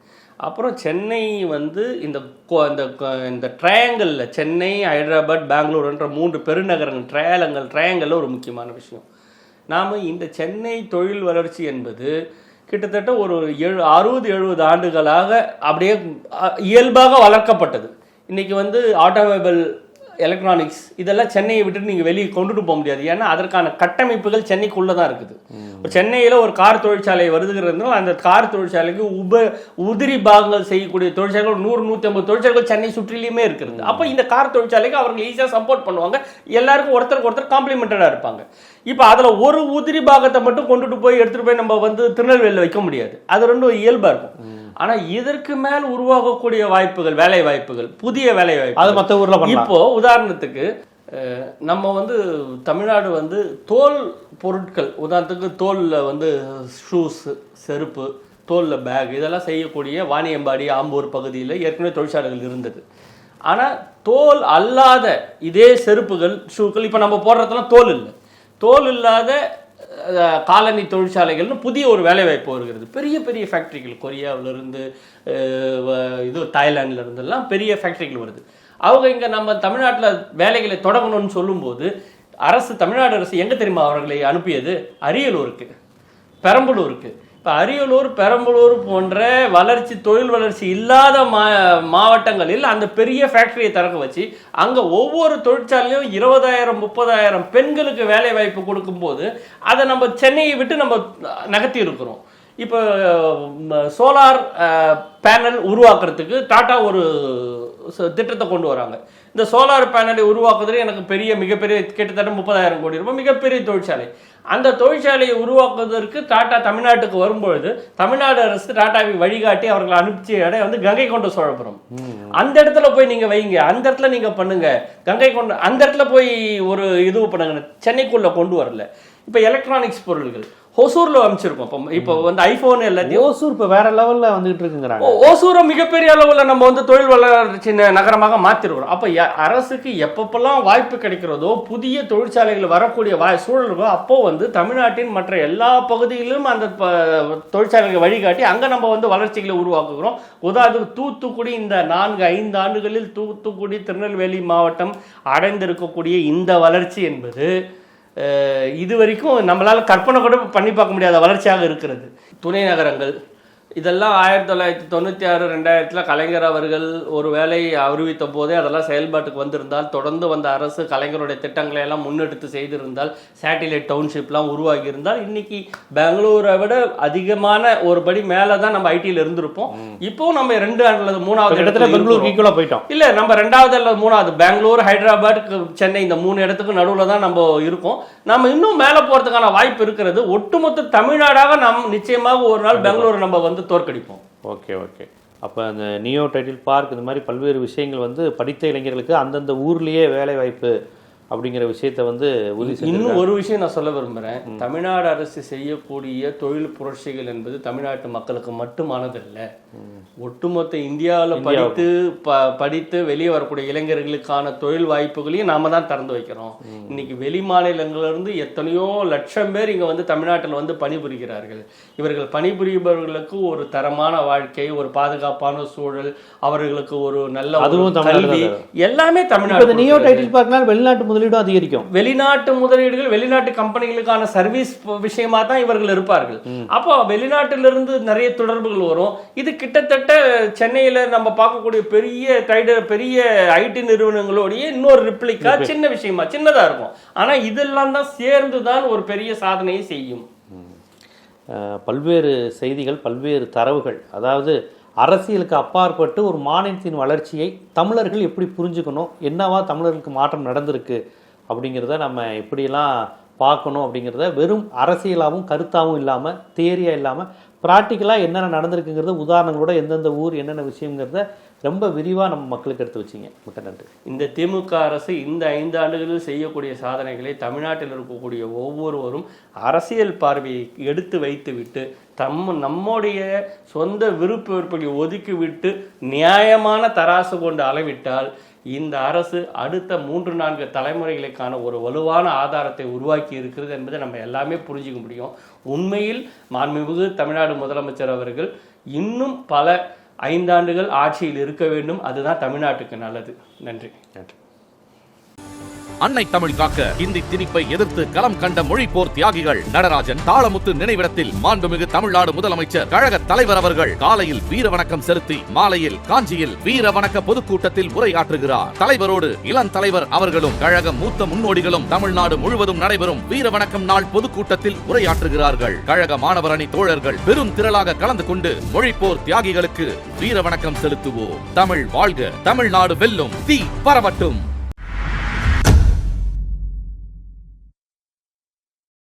[SPEAKER 2] அப்புறம் சென்னை வந்து இந்த ட்ரையாங்கிளில் சென்னை, ஹைதராபாத், பெங்களூருன்ற 3 பெருநகரங்கள் ட்ரையாங்கிளில் ஒரு முக்கியமான விஷயம். நாம் இந்த சென்னை தொழில் வளர்ச்சி என்பது கிட்டத்தட்ட ஒரு 60-70 ஆண்டுகளாக அப்படியே இயல்பாக வளர்க்கப்பட்டது. இன்றைக்கி வந்து ஆட்டோமொபைல், எலக்ட்ரானிக்ஸ் இதெல்லாம் சென்னையை விட்டுட்டு நீங்கள் வெளியே கொண்டுட்டு போக முடியாது. ஏன்னா அதற்கான கட்டமைப்புகள் சென்னைக்குள்ளே தான் இருக்குது. சென்னையில் ஒரு கார் தொழிற்சாலை வருதுங்கிறது, அந்த கார் தொழிற்சாலைக்கு உதிரி பாகங்கள் செய்யக்கூடிய தொழிற்சாலைகள் 100-150 தொழிற்சாலைகள் சென்னை சுற்றிலையுமே இருக்கிறது. அப்போ இந்த கார் தொழிற்சாலைக்கு அவர்கள் ஈஸியாக சப்போர்ட் பண்ணுவாங்க. எல்லாருக்கும் ஒருத்தருக்கு ஒருத்தர் காம்ப்ளிமெண்டடாக இருப்பாங்க. இப்போ அதில் ஒரு உதிரி பாகத்தை மட்டும் கொண்டுட்டு போய் எடுத்துகிட்டு போய் நம்ம வந்து திருநெல்வேலியில் வைக்க முடியாது. அது ரெண்டும் இயல்பாக இருக்கும். ஆனா இதற்கு மேல் உருவாகக்கூடிய வாய்ப்புகள், வேலை வாய்ப்புகள், புதிய வேலை வாய்ப்பு
[SPEAKER 1] அது மற்ற ஊர்ல
[SPEAKER 2] இப்போ உதாரணத்துக்கு நம்ம வந்து தமிழ்நாடு வந்து தோல் பொருட்கள், உதாரணத்துக்கு தோல்ல வந்து ஷூஸ், செருப்பு, தோல்ல பேக் இதெல்லாம் செய்யக்கூடிய வாணியம்பாடி, ஆம்பூர் பகுதியில் ஏற்கனவே தொழிற்சாலைகள் இருந்தது. ஆனால் தோல் அல்லாத இதே செருப்புகள், ஷூக்கள் இப்போ நம்ம போடுறதுலாம் தோல் இல்லை, தோல் இல்லாத காலனி தொழிற்சாலைகள்னு புதிய ஒரு வேலைவாய்ப்பு வருகிறது. பெரிய பெரிய ஃபேக்ட்ரிகள், கொரியாவிலிருந்து தாய்லாண்டில் இருந்தெல்லாம் பெரிய ஃபேக்ட்ரிகள் வருது. அவங்க இங்கே நம்ம தமிழ்நாட்டில் வேலைகளை தொடங்கணும்னு சொல்லும்போது தமிழ்நாடு அரசு எங்கே தெரியுமா அவர்களை அனுப்பியது? அரியலூருக்கு, பெரம்பலூருக்கு. இப்போ அரியலூர், பெரம்பலூர் போன்ற தொழில் வளர்ச்சி இல்லாத மாவட்டங்களில் அந்த பெரிய ஃபேக்டரியை திறக்க வச்சு அங்கே ஒவ்வொரு தொழிற்சாலையும் 20,000 30,000 பெண்களுக்கு வேலை வாய்ப்பு கொடுக்கும்போது அதை நம்ம சென்னையை விட்டு நம்ம நகர்த்தி இருக்கிறோம். இப்போ சோலார் பேனல் உருவாக்குறதுக்கு டாடா ஒரு திட்டத்தை கொண்டு வராங்க. இந்த சோலார் பேனலை உருவாக்குறதுல எனக்கு மிகப்பெரிய கிட்டத்தட்ட 30,000 கோடி ரூபாய் மிகப்பெரிய தொழிற்சாலை. அந்த தொழிற்சாலையை உருவாக்குவதற்கு டாடா தமிழ்நாட்டுக்கு வரும்பொழுது தமிழ்நாடு அரசு டாட்டாவை வழிகாட்டி அவர்களை அனுப்பிச்ச இடம் வந்து கங்கை கொண்ட சோழபுரம். அந்த இடத்துல போய் நீங்க வைங்க, அந்த இடத்துல நீங்க பண்ணுங்க, கங்கை கொண்ட அந்த இடத்துல போய் ஒரு இது பண்ணுங்க. சென்னைக்குள்ள கொண்டு வரல. இப்ப எலக்ட்ரானிக்ஸ் பொருள்கள் ஹொசூர்ல அமைச்சிருக்கோம். இப்போ வந்து ஐபோன் எல்லாத்தையும்
[SPEAKER 1] ஓசூர் இப்போ வேற லெவல்ல வந்துட்டு இருக்குங்கிறாங்க.
[SPEAKER 2] ஓசூரை மிகப்பெரிய அளவில் நம்ம வந்து தொழில் வளர்ச்சி நகரமாக மாற்றிருக்கிறோம். அப்போ அரசுக்கு எப்பப்பெல்லாம் வாய்ப்பு கிடைக்கிறதோ, புதிய தொழிற்சாலைகள் வரக்கூடிய சூழல்களோ, அப்போ வந்து தமிழ்நாட்டின் மற்ற எல்லா பகுதிகளிலும் அந்த தொழிற்சாலைகளை வழிகாட்டி அங்கே நம்ம வந்து வளர்ச்சிகளை உருவாக்குகிறோம். உதாரணத்துக்கு தூத்துக்குடி, இந்த 4-5 ஆண்டுகளில் தூத்துக்குடி, திருநெல்வேலி மாவட்டம் அடைந்திருக்கக்கூடிய இந்த வளர்ச்சி என்பது இது வரைக்கும் நம்மளால் கற்பனை கூட பண்ணி பார்க்க முடியாத வளர்ச்சியாக இருக்கிறது. துணை நகரங்கள் இதெல்லாம் 1996 2000 கலைஞர் அவர்கள் ஒரு வேலை அறிவித்த போதே அதெல்லாம் செயல்பாட்டுக்கு வந்திருந்தால், தொடர்ந்து வந்த அரசு கலைஞருடைய திட்டங்களை எல்லாம் முன்னெடுத்து செய்திருந்தால், சேட்டிலைட் டவுன்ஷிப்லாம் உருவாகி இருந்தால் இன்னைக்கு பெங்களூரை விட அதிகமான ஒரு படி மேலே தான் நம்ம ஐடியில் இருந்திருப்போம். இப்போ நம்ம 2 அல்லது 3வது இடத்துல பெங்களூர் ஈக்குவலாக போயிட்டோம். இல்லை, நம்ம 2வது அல்லது 3வது பெங்களூர், ஹைதராபாத், சென்னை இந்த 3 இடத்துக்கு நடுவில் தான் நம்ம இருக்கோம். நம்ம இன்னும் மேலே போகிறதுக்கான வாய்ப்பு இருக்கிறது. ஒட்டுமொத்த தமிழ்நாடாக நிச்சயமாக ஒரு நாள் பெங்களூர் நம்ம வந்து தோற்கடிப்போம்.
[SPEAKER 1] ஓகே. அப்போ அந்த நியோ டைட்டில் பார்க் இந்த மாதிரி பல்வேறு விஷயங்கள் வந்து படித்த இளைஞர்களுக்கு அந்தந்த ஊர்லேயே வேலை வாய்ப்பு அப்படிங்கிற விஷயத்தை வந்து
[SPEAKER 2] இன்னும் ஒரு விஷயம் நான் சொல்ல விரும்புகிறேன். தமிழ்நாடு அரசு செய்யக்கூடிய தொழில் புரட்சிகள் என்பது தமிழ்நாட்டு மக்களுக்கு மட்டுமானதல்ல, ஒட்டுமொத்த இந்தியாவில் படித்து வெளியே வரக்கூடிய இளைஞர்களுக்கான தொழில் வாய்ப்புகளையும் நாம தான் திறந்து வைக்கிறோம். இன்னைக்கு வெளி மாநிலங்களிலிருந்து எத்தனையோ லட்சம் பேர் இங்கே வந்து தமிழ்நாட்டில் வந்து பணிபுரிகிறார்கள். இவர்கள் பணிபுரிபவர்களுக்கு ஒரு தரமான வாழ்க்கை, ஒரு பாதுகாப்பான சூழல், அவர்களுக்கு ஒரு நல்ல கல்வி, எல்லாமே தமிழ்நாடு.
[SPEAKER 1] நியோ டைட்டில் பார்க்னால் வெளிநாட்டு முதலீடும் அதிகரிக்கும்.
[SPEAKER 2] வெளிநாட்டு முதலீடுகள், வெளிநாட்டு கம்பெனிகளுக்கான சர்வீஸ் விஷயமா தான் இவர்கள் இருப்பார்கள். அப்போ வெளிநாட்டிலிருந்து நிறைய தொடர்புகள் வரும். இது கிட்டத்தட்ட சென்னையில நம்ம பார்க்கக்கூடிய பெரிய ஐடி நிறுவனங்களோடைய இன்னொரு ரிப்ளிகா, சின்ன விஷயமா, சின்னதா இருக்கும். ஆனா இதெல்லாம் தான் சேர்ந்துதான் ஒரு பெரிய சாதனையை செய்யும்.
[SPEAKER 1] பல்வேறு செய்திகள், பல்வேறு தரவுகள், அதாவது அரசியலுக்கு அப்பாற்பட்டு ஒரு மாநிலத்தின் வளர்ச்சியை தமிழர்கள் எப்படி புரிஞ்சுக்கணும், என்னவா தமிழர்களுக்கு மாற்றம் நடந்திருக்கு அப்படிங்கிறத நம்ம எப்படியெல்லாம் பார்க்கணும் அப்படிங்கிறத வெறும் அரசியலாகவும் கருத்தாகவும் இல்லாமல், தியரியாக இல்லாமல், ப்ராக்டிக்கலாக என்னென்ன நடந்திருக்குங்கிறத உதாரணங்களோட எந்தெந்த ஊர் என்னென்ன விஷயங்கிறத ரொம்ப விரிவாக நம்ம மக்களுக்கு எடுத்து வச்சிங்க. மிக்க நன்றி.
[SPEAKER 2] இந்த திமுக அரசு இந்த 5 ஆண்டுகளில் செய்யக்கூடிய சாதனைகளை தமிழ்நாட்டில் இருக்கக்கூடிய ஒவ்வொருவரும் அரசியல் பார்வையை எடுத்து வைத்து விட்டு நம்முடைய சொந்த விருப்பங்களை ஒதுக்கிவிட்டு நியாயமான தராசு கொண்டு அளவிட்டால் இந்த அரசு அடுத்த 3-4 தலைமுறைகளுக்கான ஒரு வலுவான ஆதாரத்தை உருவாக்கி இருக்கிறது என்பதை நம்ம எல்லாமே புரிஞ்சுக்க முடியும். உண்மையில் மாண்புமிகு தமிழ்நாடு முதலமைச்சர் அவர்கள் இன்னும் பல 5 ஆண்டுகள் ஆட்சியில் இருக்க வேண்டும். அதுதான் தமிழ்நாட்டுக்கு நல்லது. நன்றி.
[SPEAKER 3] அன்னை தமிழ் காக்க இந்தி திணிப்பை எதிர்த்து களம் கண்ட மொழிப்போர் தியாகிகள் நடராஜன் தாளமுத்து நினைவிடத்தில் மாண்புமிகு தமிழ்நாடு முதலமைச்சர் கழக தலைவர் அவர்கள் காலையில் வீர வணக்கம் செலுத்தி மாலையில் காஞ்சியில் வீர வணக்க பொதுக்கூட்டத்தில் உரையாற்றுகிறார். தலைவரோடு இளம் தலைவர் அவர்களும் கழக மூத்த முன்னோடிகளும் தமிழ்நாடு முழுவதும் நடைபெறும் வீர வணக்கம் நாள் பொதுக்கூட்டத்தில் உரையாற்றுகிறார்கள். கழக மாணவர் அணி தோழர்கள் பெரும் திரளாக கலந்து கொண்டு மொழிப்போர் தியாகிகளுக்கு வீர வணக்கம் செலுத்துவோம். தமிழ் வாழ்க, தமிழ்நாடு வெல்லும், தீ பரவட்டும்.